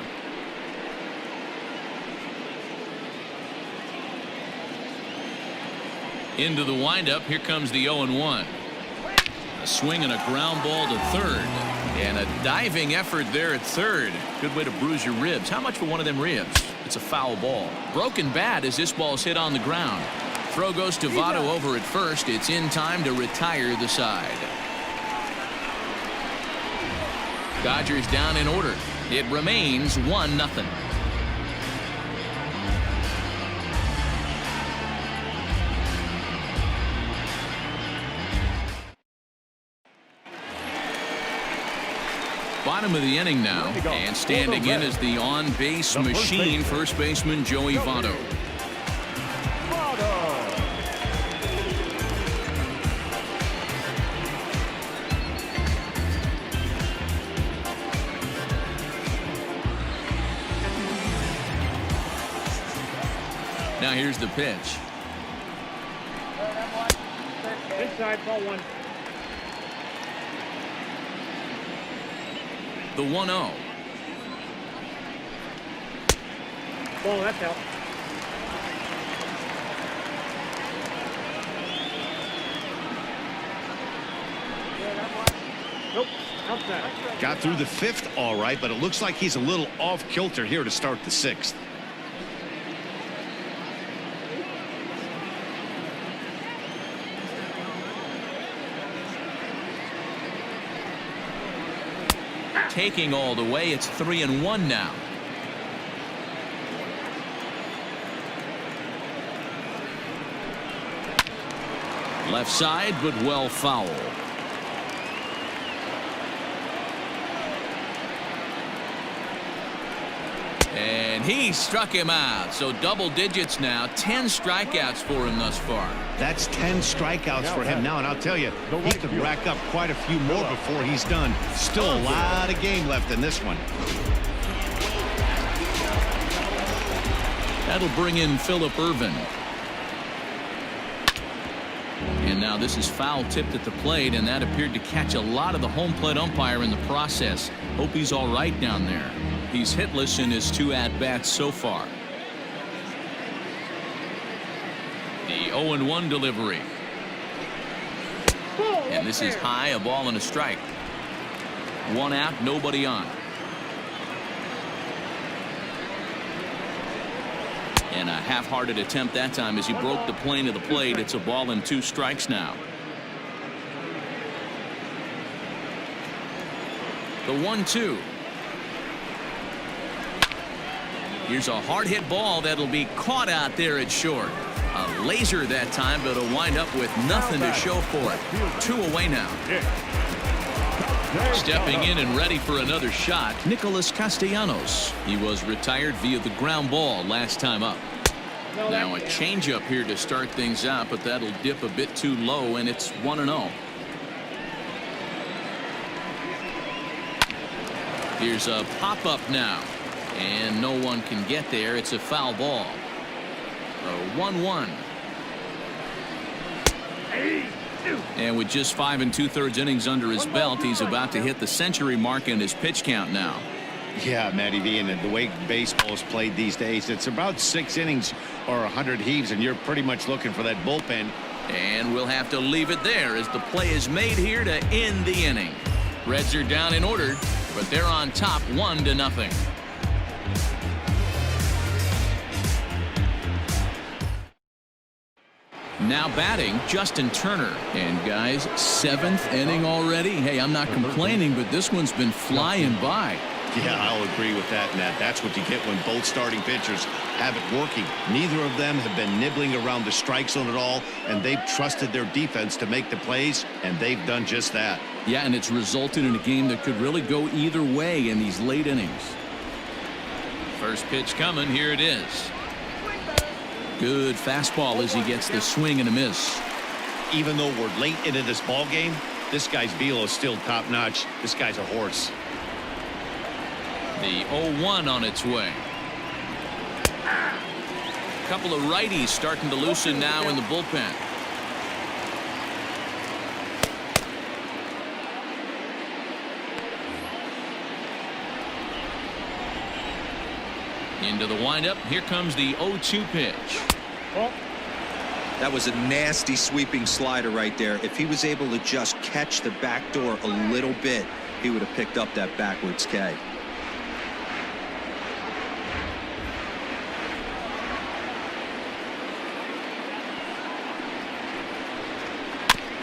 S2: Into the windup. Here comes the 0-1. A swing and a ground ball to third. And a diving effort there at third. Good way to bruise your ribs. How much for one of them ribs? It's a foul ball. Broken bat as this ball's hit on the ground. Throw goes to Votto over at first. It's in time to retire the side. Dodgers down in order. It remains 1-0. Bottom of the inning now, and standing in is the on-base machine, first baseman Joey Votto. Now here's the pitch.
S4: Inside, ball 1.
S2: The 1-0.
S4: Ball, that's out. Nope. Outside.
S3: Got through the 5th all right, but it looks like he's a little off kilter here to start the 6th.
S2: Taking all the way, it's 3-1 now. Left side, but well foul. And he struck him out. So double digits now. 10 strikeouts for him thus far.
S3: That's 10 strikeouts for him now, and I'll tell you, he could rack up quite a few more before he's done. Still a lot of game left in this one.
S2: That'll bring in Phillip Ervin. And now this is foul tipped at the plate, and that appeared to catch a lot of the home plate umpire in the process. Hope he's all right down there. He's hitless in his 2 at-bats so far. The 0-1 delivery. And this is high, a ball and a strike. 1 out, nobody on. And a half-hearted attempt that time as he broke the plane of the plate. It's a ball and 2 strikes now. The 1-2. Here's a hard hit ball that'll be caught out there at short. A laser that time, but it'll wind up with nothing to show for it. 2 away now. Stepping in and ready for another shot, Nicholas Castellanos. He was retired via the ground ball last time up. Now a changeup here to start things out, but that'll dip a bit too low, and it's 1-0. Here's a pop-up now, and no one can get there. It's a foul ball. 1-1. And with just 5 2/3 innings under his belt, he's about to hit the century mark in his pitch count now.
S3: Yeah, Matty V, and the way baseball is played these days, it's about 6 innings or 100 heaves, and you're pretty much looking for that bullpen.
S2: And we'll have to leave it there as the play is made here to end the inning. Reds are down in order, but they're on top 1-0. Now batting, Justin Turner. And guys, 7th inning already. Hey, I'm not complaining, but this one's been flying by.
S3: Yeah, I'll agree with that, Matt. That's what you get when both starting pitchers have it working. Neither of them have been nibbling around the strike zone at all, and they've trusted their defense to make the plays, and they've done just that.
S2: Yeah, and it's resulted in a game that could really go either way in these late innings. First pitch coming. Here it is. Good fastball as he gets the swing and a miss.
S3: Even though we're late into this ball game, this guy's velo is still top notch. This guy's a horse.
S2: The 0-1 on its way. A couple of righties starting to loosen now in the bullpen. Into the windup. Here comes the 0-2 pitch.
S6: That was a nasty sweeping slider right there. If he was able to just catch the back door a little bit, he would have picked up that backwards K.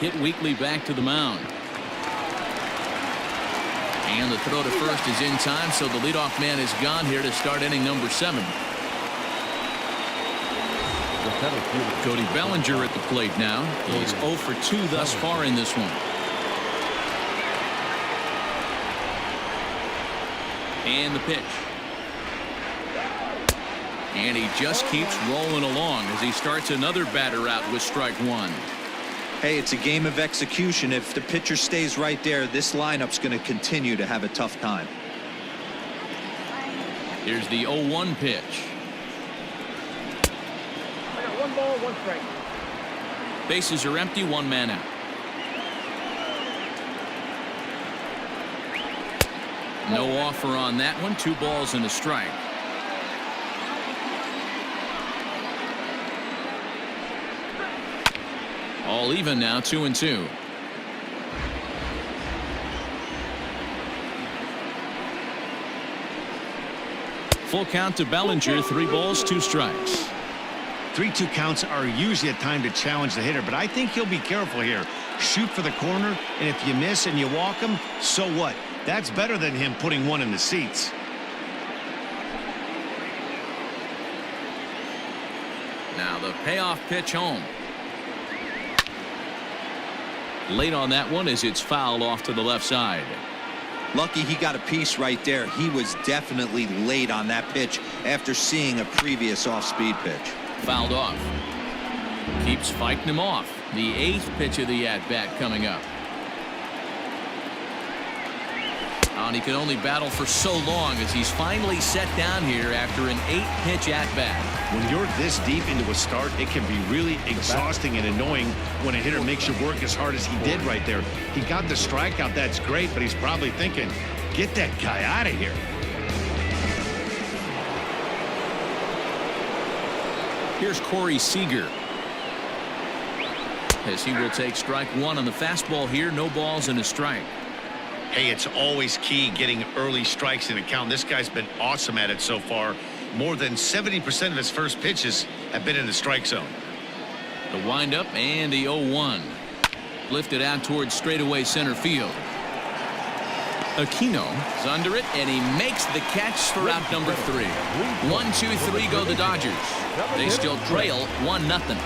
S2: Hit weakly back to the mound. And the throw to first is in time, so the leadoff man is gone here to start inning number 7. Cody Bellinger at the plate now. He's 0 for 2 thus far in this one. And the pitch. And he just keeps rolling along as he starts another batter out with strike 1.
S6: Hey, it's a game of execution. If the pitcher stays right there, this lineup's going to continue to have a tough time.
S2: Here's the 0-1 pitch.
S4: I got 1 ball, 1 strike.
S2: Bases are empty, 1 man out. No offer on that one. 2 balls and a strike. All even now, 2-2. Full count to Bellinger, 3 balls, 2 strikes.
S3: 3-2 counts are usually a time to challenge the hitter, but I think he'll be careful here. Shoot for the corner, and if you miss and you walk him, so what? That's better than him putting one in the seats.
S2: Now the payoff pitch home. Late on that one as it's fouled off to the left side.
S6: Lucky he got a piece right there. He was definitely late on that pitch after seeing a previous off-speed pitch.
S2: Fouled off. Keeps fighting him off. The 8th pitch of the at-bat coming up. And he could only battle for so long as he's finally set down here after an 8-pitch at-bat.
S3: When you're this deep into a start, it can be really exhausting and annoying when a hitter makes you work as hard as he did right there. He got the strikeout, that's great, but he's probably thinking, get that guy out of here.
S2: Here's Corey Seager. As he will take strike 1 on the fastball here. No balls and a strike.
S8: Hey, it's always key getting early strikes in a count. This guy's been awesome at it so far. More than 70% of his first pitches have been in the strike zone.
S2: The windup and the 0-1. Lifted out towards straightaway center field. Aquino is under it, and he makes the catch for out number 3. 1-2-3 go the Dodgers. They still trail 1-0.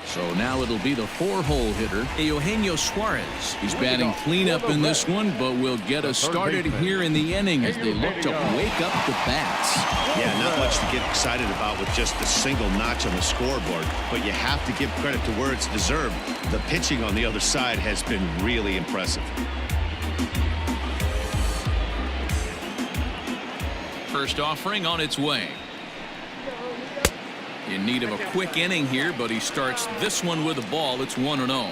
S2: So now it'll be the 4-hole hitter, Eugenio Suarez. He's batting cleanup in this one, but will get us started here in the inning as they look to wake up the bats.
S3: Yeah, not much to get excited about with just a single notch on the scoreboard, but you have to give credit to where it's deserved. The pitching on the other side has been really impressive.
S2: First offering on its way. In need of a quick inning here, but he starts this one with a ball. It's 1-0.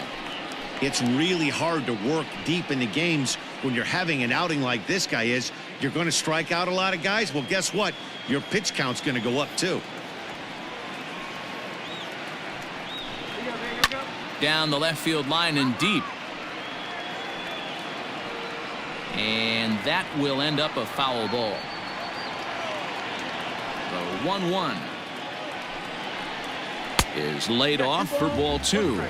S3: It's really hard to work deep into games when you're having an outing like this guy is. You're going to strike out a lot of guys. Well, guess what? Your pitch count's going to go up too.
S2: Down the left field line and deep. And that will end up a foul ball. The 1-1 is laid off for ball 2.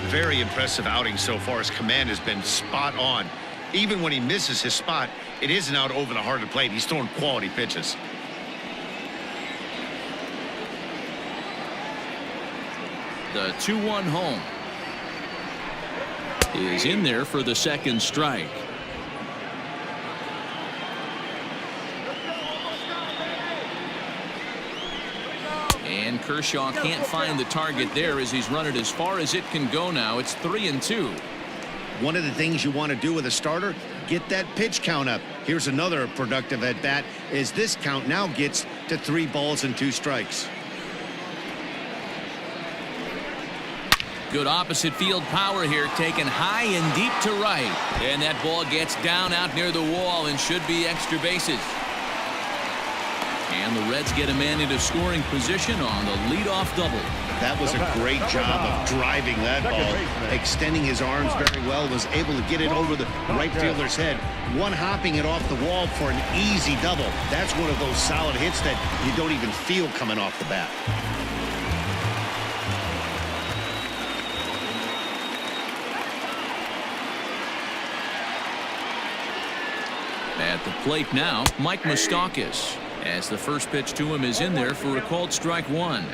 S8: Very impressive outing so far. His command has been spot on. Even when he misses his spot, it isn't out over the heart of the plate. He's throwing quality pitches.
S2: The 2-1 home is in there for the second strike. And Kershaw can't find the target there as he's run it as far as it can go now. It's 3-2.
S3: One of the things you want to do with a starter, get that pitch count up. Here's another productive at bat as this count now gets to 3 balls and 2 strikes.
S2: Good opposite field power here, taken high and deep to right. And that ball gets down out near the wall and should be extra bases. And the Reds get a man into scoring position on the leadoff double.
S3: That was a great job of driving that ball, extending his arms very well, was able to get it over the right fielder's head, one-hopping it off the wall for an easy double. That's one of those solid hits that you don't even feel coming off the bat.
S2: At the plate now, Mike Moustakas, as the first pitch to him is in there for a called strike 1.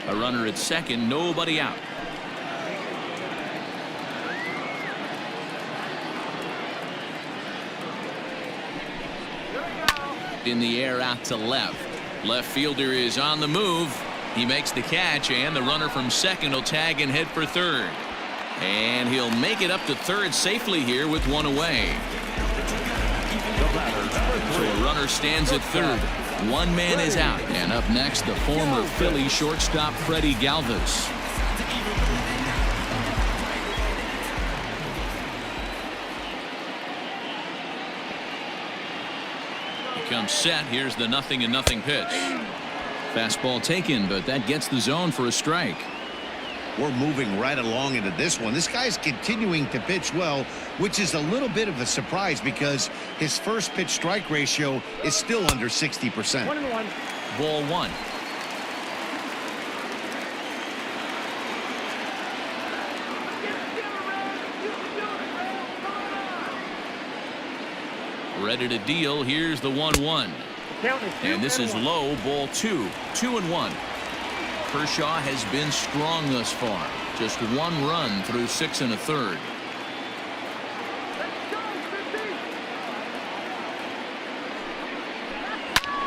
S2: A runner at second, nobody out. In the air out to left. Left fielder is on the move. He makes the catch, and the runner from second will tag and head for third. And he'll make it up to third safely here with one away. So a runner stands at third. One man is out. And up next, the former Philly shortstop Freddie Galvis. He comes set. Here's the 0-0 pitch. Fastball taken, but that gets the zone for a strike.
S3: We're moving right along into this one. This guy's continuing to pitch well, which is a little bit of a surprise because his first pitch strike ratio is still under 60%.
S4: 1-1.
S2: Ball one. Ready to deal. Here's the 1-1. And this is low. Ball two. 2-1. Kershaw has been strong thus far. Just 1 run through 6 1/3.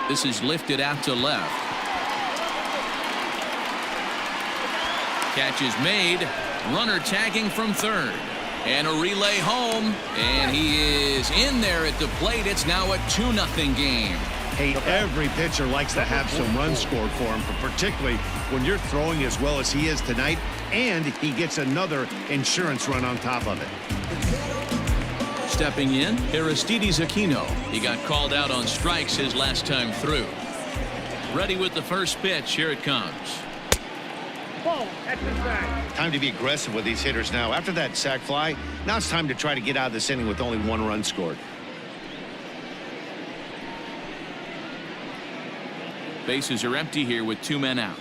S2: This is lifted out to left. Catch is made. Runner tagging from third. And a relay home. And he is in there at the plate. It's now a 2-0 game.
S3: Hey, every pitcher likes to have some runs scored for him, but particularly when you're throwing as well as he is tonight, and he gets another insurance run on top of it.
S2: Stepping in, Aristides Aquino. He got called out on strikes his last time through. Ready with the first pitch. Here it comes.
S4: Ball, that's inside.
S3: Time to be aggressive with these hitters now. After that sac fly, now it's time to try to get out of this inning with only 1 run scored.
S2: Bases are empty here with 2 men out.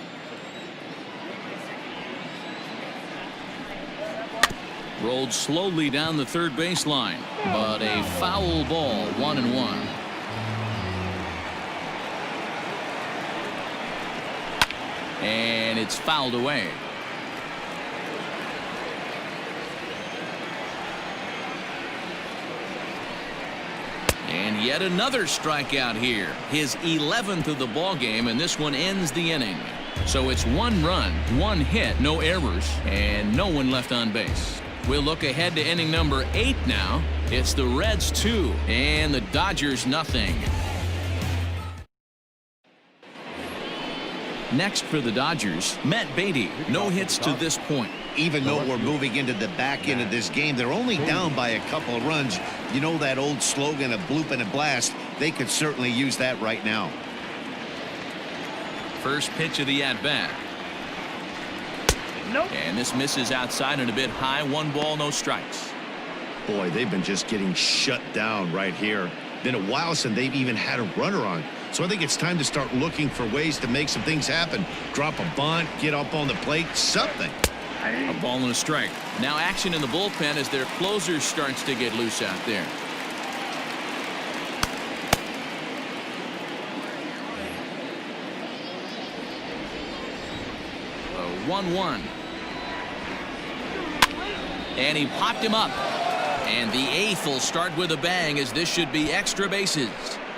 S2: Rolled slowly down the third baseline, but a foul ball. 1-1. And it's fouled away. And yet another strikeout here. His 11th of the ball game, and this one ends the inning. So it's 1 run, 1 hit, no errors, and no one left on base. We'll look ahead to inning number 8 now. It's the Reds 2 and the Dodgers nothing. Next for the Dodgers, Matt Beatty. No hits to this point.
S3: Even though we're moving into the back end of this game, they're only down by a couple of runs. You know that old slogan of bloop and a blast? They could certainly use that right now.
S2: First pitch of the at-bat.
S4: Nope.
S2: And this misses outside and a bit high. 1 ball, no strikes.
S3: Boy, they've been just getting shut down right here. Been a while since they've even had a runner on. So I think it's time to start looking for ways to make some things happen. Drop a bunt, get up on the plate, something.
S2: A ball and a strike. Now action in the bullpen as their closer starts to get loose out there. A 1-1. And he popped him up. And the 8th will start with a bang as this should be extra bases.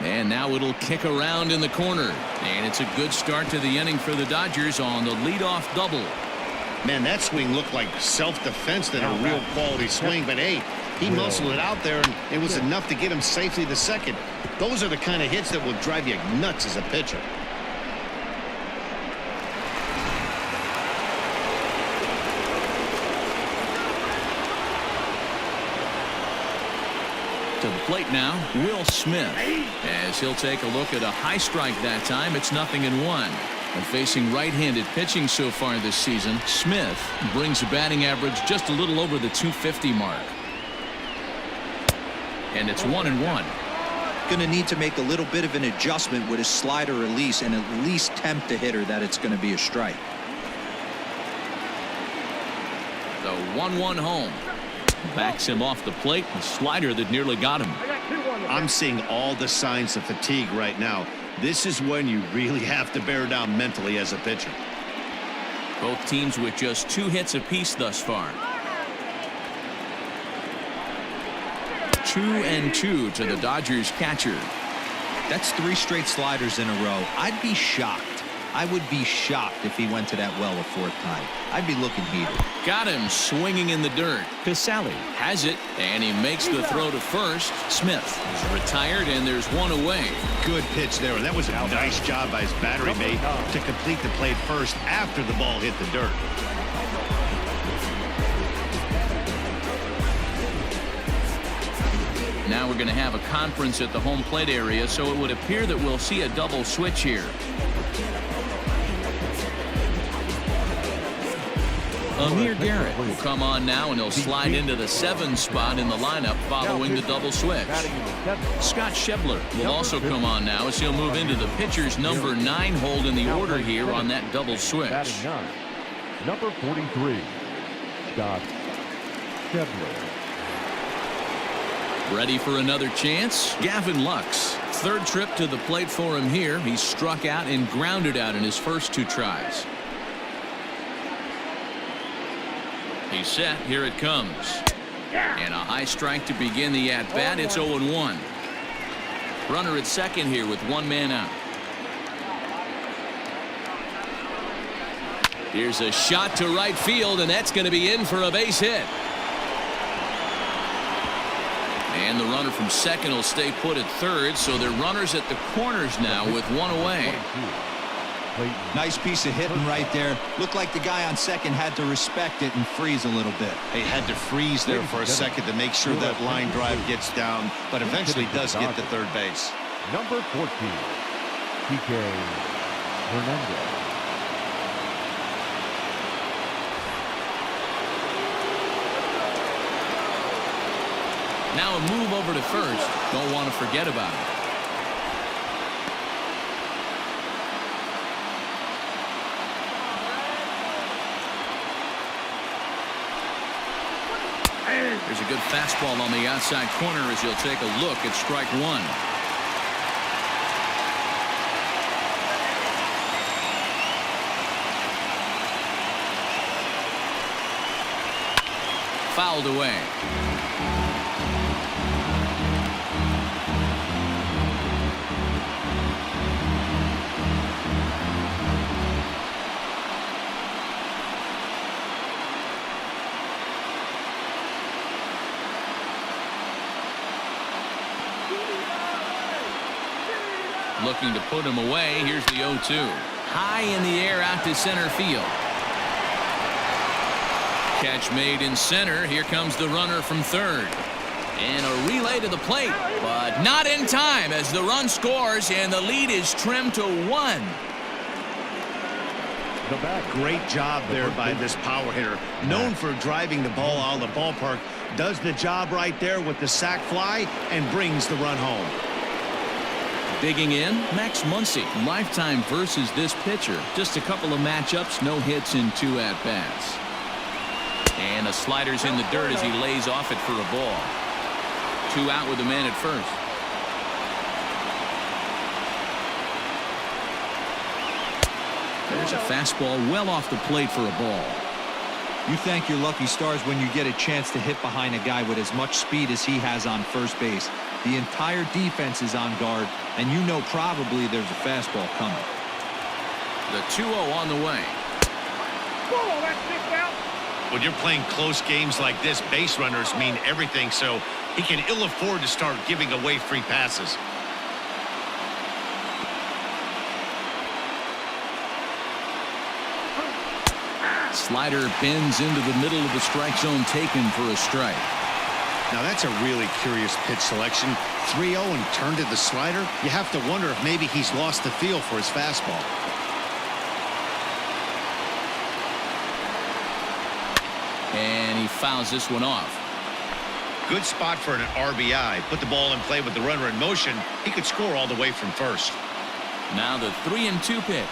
S2: And now it'll kick around in the corner. And it's a good start to the inning for the Dodgers on the leadoff double.
S3: Man, that swing looked like self-defense than a real quality swing. But, hey, he muscled it out there, and it was enough to get him safely to second. Those are the kind of hits that will drive you nuts as a pitcher.
S2: To the plate now, Will Smith. As he'll take a look at a high strike that time, it's 0-1. And facing right-handed pitching so far this season, Smith brings a batting average just a little over the 250 mark. And it's 1-1.
S6: Going to need to make a little bit of an adjustment with his slider release and at least tempt the hitter that it's going to be a strike.
S2: The 1-1 home. Backs him off the plate. The slider that nearly got him.
S3: I'm seeing all the signs of fatigue right now. This is when you really have to bear down mentally as a pitcher.
S2: Both teams with just 2 hits apiece thus far. 2-2 to the Dodgers catcher.
S6: That's 3 straight sliders in a row. I'd be shocked. I would be shocked if he went to that well a 4th time. I'd be looking heated.
S2: Got him swinging in the dirt. Casale has it, and he makes the throw to first. Smith is retired, and there's 1 away.
S3: Good pitch there. That was a nice job by his battery mate to complete the play first after the ball hit the dirt.
S2: Now we're going to have a conference at the home plate area, so it would appear that we'll see a double switch here. Amir Garrett will come on now, and he'll slide into the 7 spot in the lineup following the double switch. Scott Schebler will also come on now as he'll move into the pitcher's number 9 hold in the order here on that double switch.
S10: Number 43, Scott Schebler.
S2: Ready for another chance? Gavin Lux. Third trip to the plate for him here. He struck out and grounded out in his first 2 tries. He's set. Here it comes. And a high strike to begin the at-bat. It's 0-1. Runner at second here with 1 man out. Here's a shot to right field, and that's going to be in for a base hit. And the runner from second will stay put at third, so they're runners at the corners now with 1 away.
S6: Nice piece of hitting right there. Looked like the guy on second had to respect it and freeze a little bit.
S5: He had to freeze there for a second to make sure that line drive gets down, but eventually does get to third base.
S10: Number 14, TK Hernandez.
S2: Now a move over to first. Don't want to forget about it. There's a good fastball on the outside corner as he'll take a look at strike 1. Fouled away. Looking to put him away. Here's the 0-2. High in the air out to center field. Catch made in center. Here comes the runner from third. And a relay to the plate, but not in time as the run scores and the lead is trimmed to 1.
S5: Great job there by this power hitter. Known for driving the ball out of the ballpark. Does the job right there with the sac fly and brings the run home.
S2: Digging in, Max Muncy. Lifetime versus this pitcher. Just a couple of matchups, no hits in 2 at-bats. And a slider's in the dirt as he lays off it for a ball. 2 out with a man at first. There's a fastball well off the plate for a ball.
S6: You thank your lucky stars when you get a chance to hit behind a guy with as much speed as he has on first base. The entire defense is on guard, and you know probably there's a fastball coming.
S2: The 2-0 on the way.
S4: Whoa, that's 6 out.
S8: When you're playing close games like this, base runners mean everything, so he can ill afford to start giving away free passes.
S2: Slider bends into the middle of the strike zone, taken for a strike.
S5: Now that's a really curious pitch selection. 3-0 and turned to the slider. You have to wonder if maybe he's lost the feel for his fastball.
S2: And he fouls this one off.
S8: Good spot for an RBI. Put the ball in play with the runner in motion. He could score all the way from first.
S2: Now the 3-2 pitch.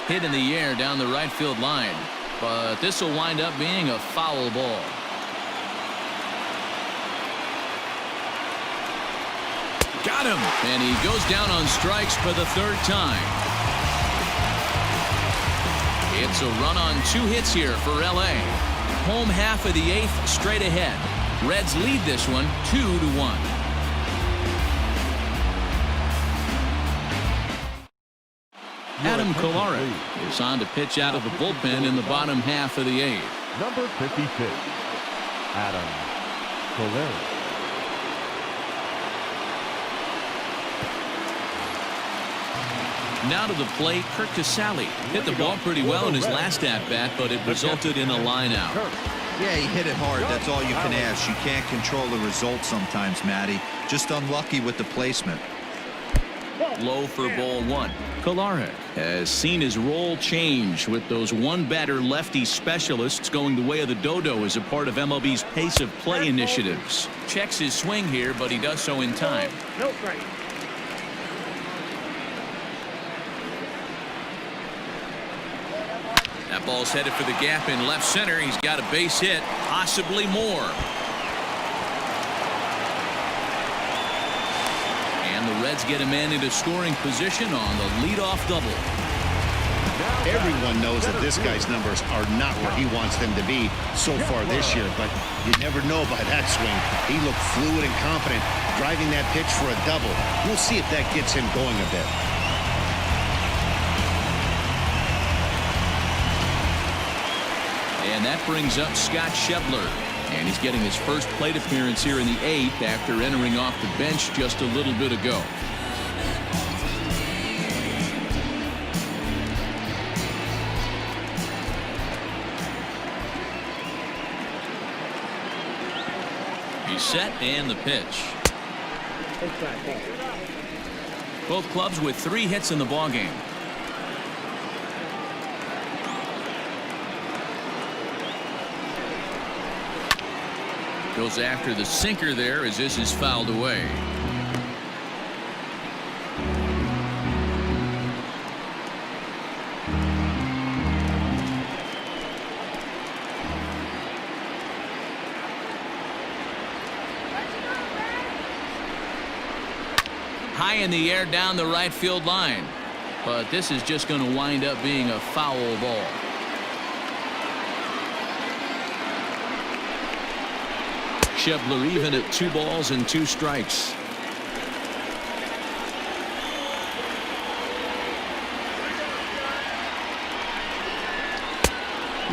S2: Hit in the air down the right field line. But this will wind up being a foul ball. Got him. And he goes down on strikes for the 3rd time. It's a run on 2 hits here for LA. Home half of the 8th straight ahead. Reds lead this one 2-1. Adam Kolarek is on to pitch out of the bullpen in the bottom half of the 8th.
S10: Number 56, Adam Kolarek.
S2: Now to the plate, Kirk Casale hit the ball pretty well in his last at-bat, but it resulted in a line out.
S6: Yeah, he hit it hard. That's all you can ask. You can't control the result sometimes, Matty. Just unlucky with the placement.
S2: Low for ball 1. Kolarek has seen his role change with those one-batter lefty specialists going the way of the dodo as a part of MLB's pace of play initiatives. Checks his swing here, but he does so in time.
S4: No strike.
S2: That ball's headed for the gap in left center. He's got a base hit, possibly more. And the Reds get a man into scoring position on the leadoff double.
S3: Everyone knows that this guy's numbers are not where he wants them to be so far this year, but you never know by that swing. He looked fluid and confident, driving that pitch for a double. We'll see if that gets him going a bit.
S2: And that brings up Scott Schebler. And he's getting his first plate appearance here in the 8th after entering off the bench just a little bit ago. He's set and the pitch. Both clubs with 3 hits in the ballgame. Goes after the sinker there as this is fouled away. High in the air down the right field line. But this is just going to wind up being a foul ball. Schebler even at 2 balls and 2 strikes.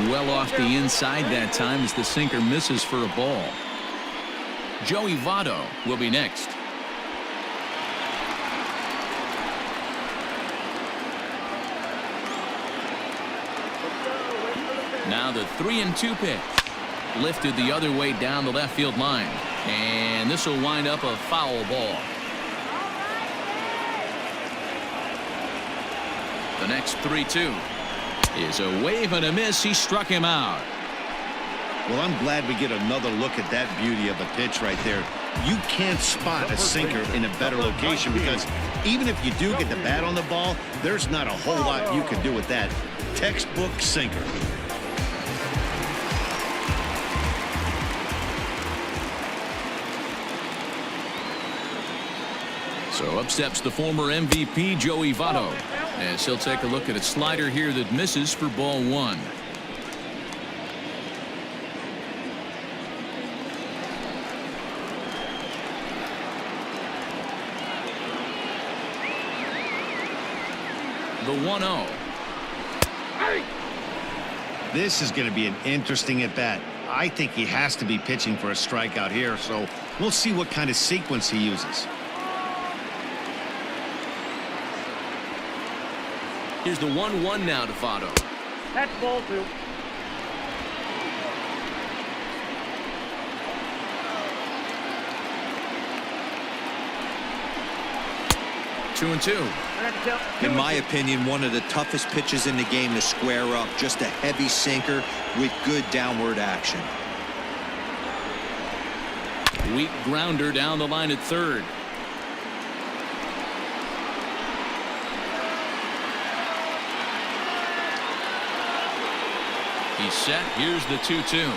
S2: Well off the inside that time as the sinker misses for a ball. Joey Votto will be next. Now the 3-2 pitch. Lifted the other way down the left field line. And this will wind up a foul ball. The next 3-2 is a wave and a miss. He struck him out.
S3: Well, I'm glad we get another look at that beauty of a pitch right there. You can't spot a sinker in a better location because even if you do get the bat on the ball, there's not a whole lot you can do with that. Textbook sinker.
S2: So up steps the former MVP Joey Votto as he'll take a look at a slider here that misses for ball 1. The 1-0.
S3: This is going to be an interesting at bat. I think he has to be pitching for a strikeout here, so we'll see what kind of sequence he uses.
S2: Here's the 1-1 now to Votto.
S4: That's ball 2.
S2: Two and two.
S6: In my opinion, one of the toughest pitches in the game to square up. Just a heavy sinker with good downward action.
S2: Weak grounder down the line at third. He's set. Here's the 2-2.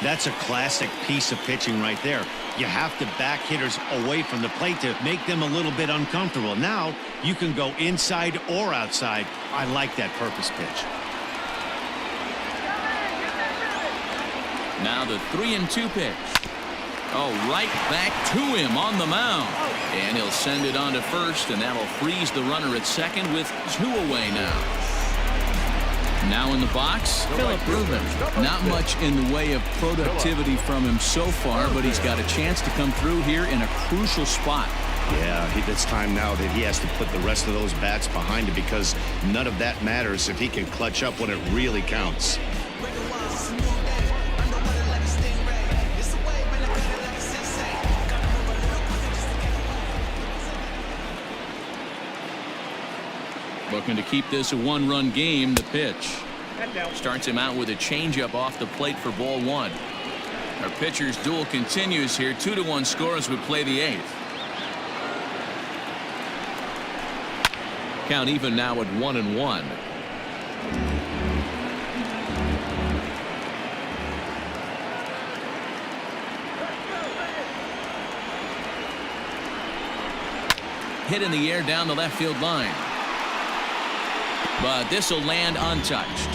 S3: That's a classic piece of pitching right there. You have to back hitters away from the plate to make them a little bit uncomfortable. Now you can go inside or outside. I like that purpose pitch.
S2: Now the 3-2 pitch. Oh, right back to him on the mound. And he'll send it on to first, and that'll freeze the runner at second with 2 away now. Now in the box, Phillip Rubin. Not much in the way of productivity from him so far, but he's got a chance to come through here in a crucial spot.
S3: Yeah, it's time now that he has to put the rest of those bats behind him because none of that matters if he can clutch up when it really counts.
S2: Looking to keep this a one-run game. The pitch starts him out with a changeup off the plate for ball one. Our pitcher's duel continues here. 2-1 score as we play the eighth. Count even now at 1-1. Hit in the air down the left field line. But this will land untouched.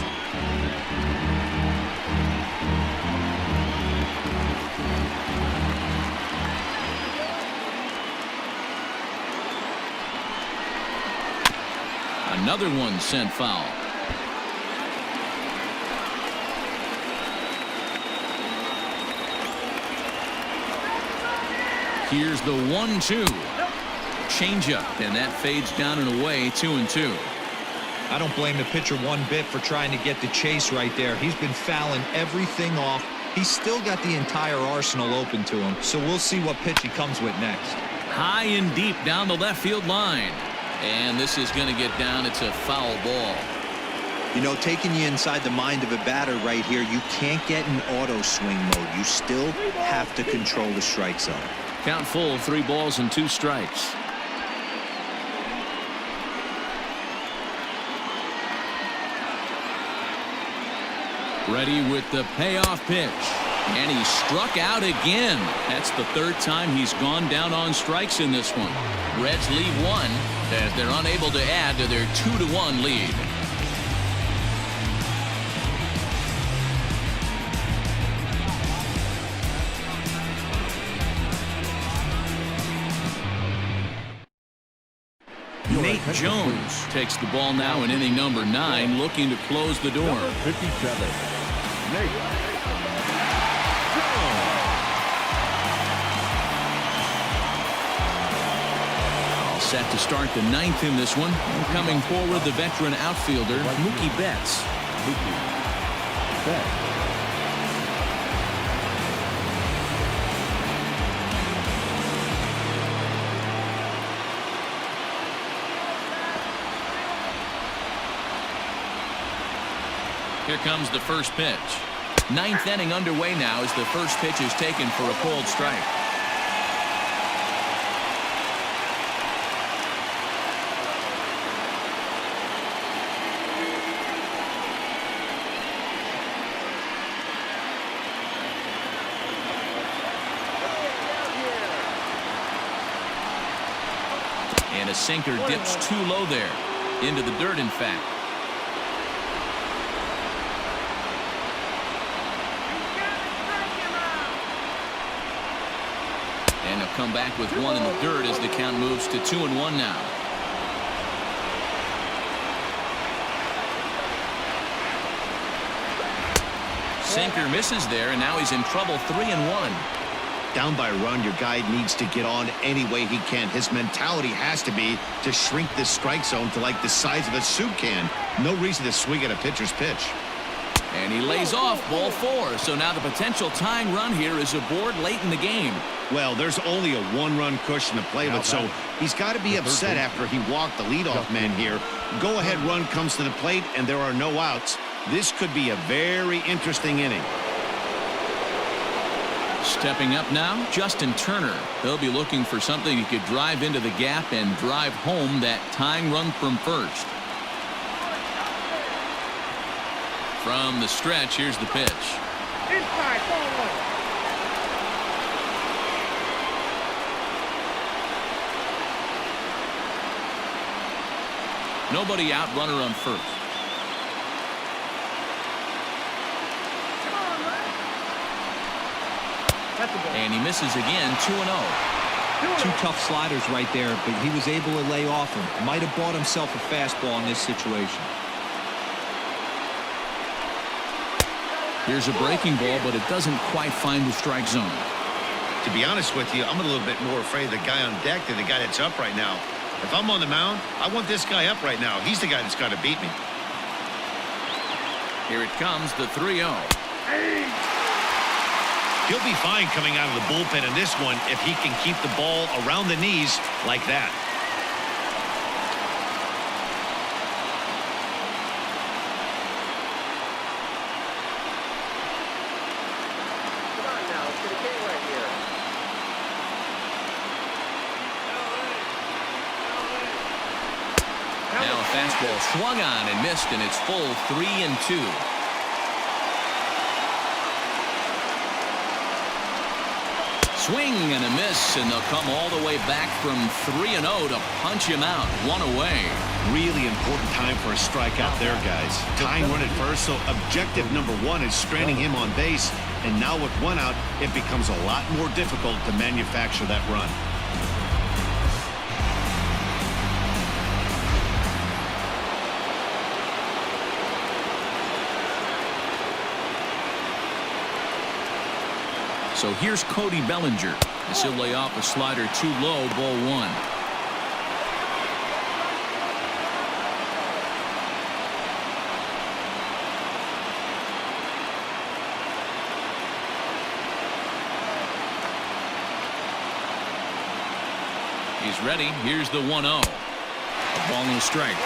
S2: Another one sent foul. Here's the 1-2. Changeup, and that fades down and away. 2-2.
S6: I don't blame the pitcher one bit for trying to get the chase right there. He's been fouling everything off. He's still got the entire arsenal open to him, so we'll see what pitch he comes with next.
S2: High and deep down the left field line. And this is going to get down. It's a foul ball.
S6: You know, taking you inside the mind of a batter right here, you can't get in auto swing mode. You still have to control the strike zone.
S2: Count full, 3 balls and 2 strikes. Ready with the payoff pitch. And he struck out again. That's the 3rd time he's gone down on strikes in this one. Reds leave 1 as they're unable to add to their 2-1 lead. Nate Jones takes the ball now in inning number 9, looking to close the door.
S10: Number 57, Nate Jones.
S2: All set to start the 9th in this one. And coming forward, the veteran outfielder, Mookie Betts.
S10: Mookie Betts.
S2: Here comes the first pitch. 9th inning underway now as the first pitch is taken for a cold strike. And a sinker dips too low there. Into the dirt, in fact. And he'll come back with 1 in the dirt as the count moves to 2-1 now. Sinker misses there, and now he's in trouble. 3-1.
S3: Down by a run, your guy needs to get on any way he can. His mentality has to be to shrink this strike zone to like the size of a soup can. No reason to swing at a pitcher's pitch.
S2: And he lays off ball 4. So now the potential tying run here is aboard late in the game.
S3: Well, there's only a 1-run cushion to play with, so he's got to be upset after he walked the leadoff man here. Go-ahead run comes to the plate, and there are no outs. This could be a very interesting inning.
S2: Stepping up now, Justin Turner. They'll be looking for something he could drive into the gap and drive home that tying run from first. From the stretch, here's the pitch.
S4: Inside, ball 1.
S2: Nobody out, runner on first. And he misses again. 2-0.
S6: 2 tough sliders right there, but he was able to lay off him. Might have bought himself a fastball in this situation.
S2: Here's a breaking ball, but it doesn't quite find the strike zone.
S5: To be honest with you, I'm a little bit more afraid of the guy on deck than the guy that's up right now. If I'm on the mound, I want this guy up right now. He's the guy that's got to beat me.
S2: Here it comes, the 3-0.
S8: He'll be fine coming out of the bullpen in this one if he can keep the ball around the knees like that.
S2: Fastball swung on and missed, and it's full 3-2. Swing and a miss, and they'll come all the way back from 3-0 to punch him out. One away.
S3: Really important time for a strikeout there, guys. Tying run at first, so objective number one is stranding him on base. And now with one out, it becomes a lot more difficult to manufacture that run.
S2: So here's Cody Bellinger. As he'll lay off a slider too low, ball one. He's ready. Here's the 1-0. A ball and a strike.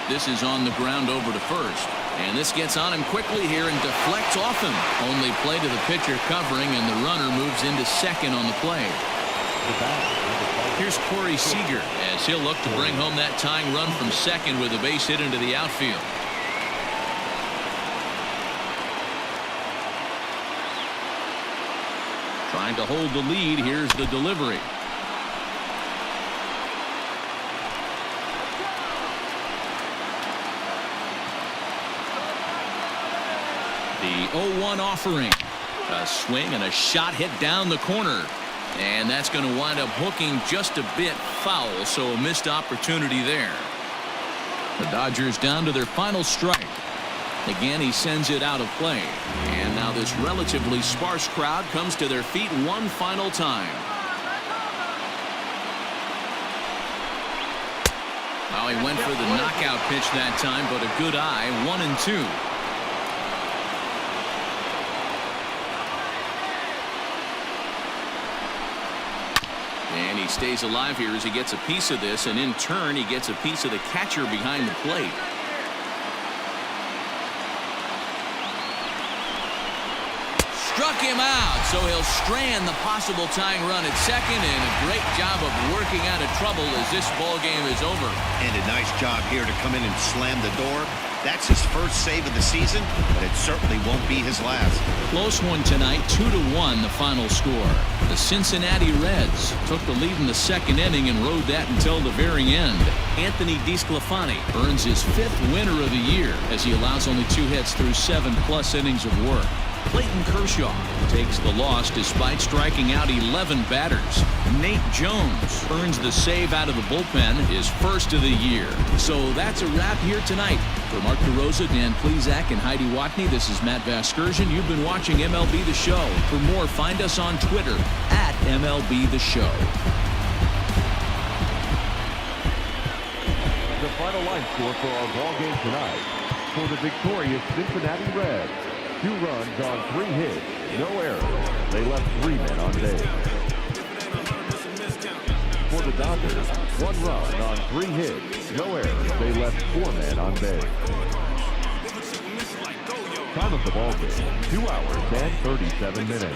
S2: This is on the ground over to first. And this gets on him quickly here and deflects off him. Only play to the pitcher covering, and the runner moves into second on the play. Here's Corey Seager as he'll look to bring home that tying run from second with a base hit into the outfield. Trying to hold the lead. Here's the delivery. The 0-1 offering. A swing and a shot hit down the corner. And that's going to wind up hooking just a bit foul, so a missed opportunity there. The Dodgers down to their final strike. Again, he sends it out of play. And now this relatively sparse crowd comes to their feet one final time. Well, he went for the knockout pitch that time, but a good eye. 1-2. And he stays alive here as he gets a piece of this, and in turn he gets a piece of the catcher behind the plate. Struck him out, so he'll strand the possible tying run at second, and a great job of working out of trouble as this ball game is over.
S3: And a nice job here to come in and slam the door. That's his first save of the season, but it certainly won't be his last.
S2: Close one tonight, 2-1 the final score. The Cincinnati Reds took the lead in the second inning and rode that until the very end. Anthony Desclafani earns his 5th winner of the year as he allows only 2 hits through 7+ innings of work. Clayton Kershaw takes the loss despite striking out 11 batters. Nate Jones earns the save out of the bullpen, his first of the year. So that's a wrap here tonight. For Mark DeRosa, Dan Plesac, and Heidi Watney, this is Matt Vasgersian. You've been watching MLB The Show. For more, find us on Twitter at MLB The Show.
S10: The final line score for our ball game tonight. For the victorious Cincinnati Reds, 2 runs on 3 hits, no errors. They left 3 men on base. For the Dodgers, 1 run on 3 hits, no errors. They left 4 men on base. Time of the ball game, 2 hours and 37 minutes.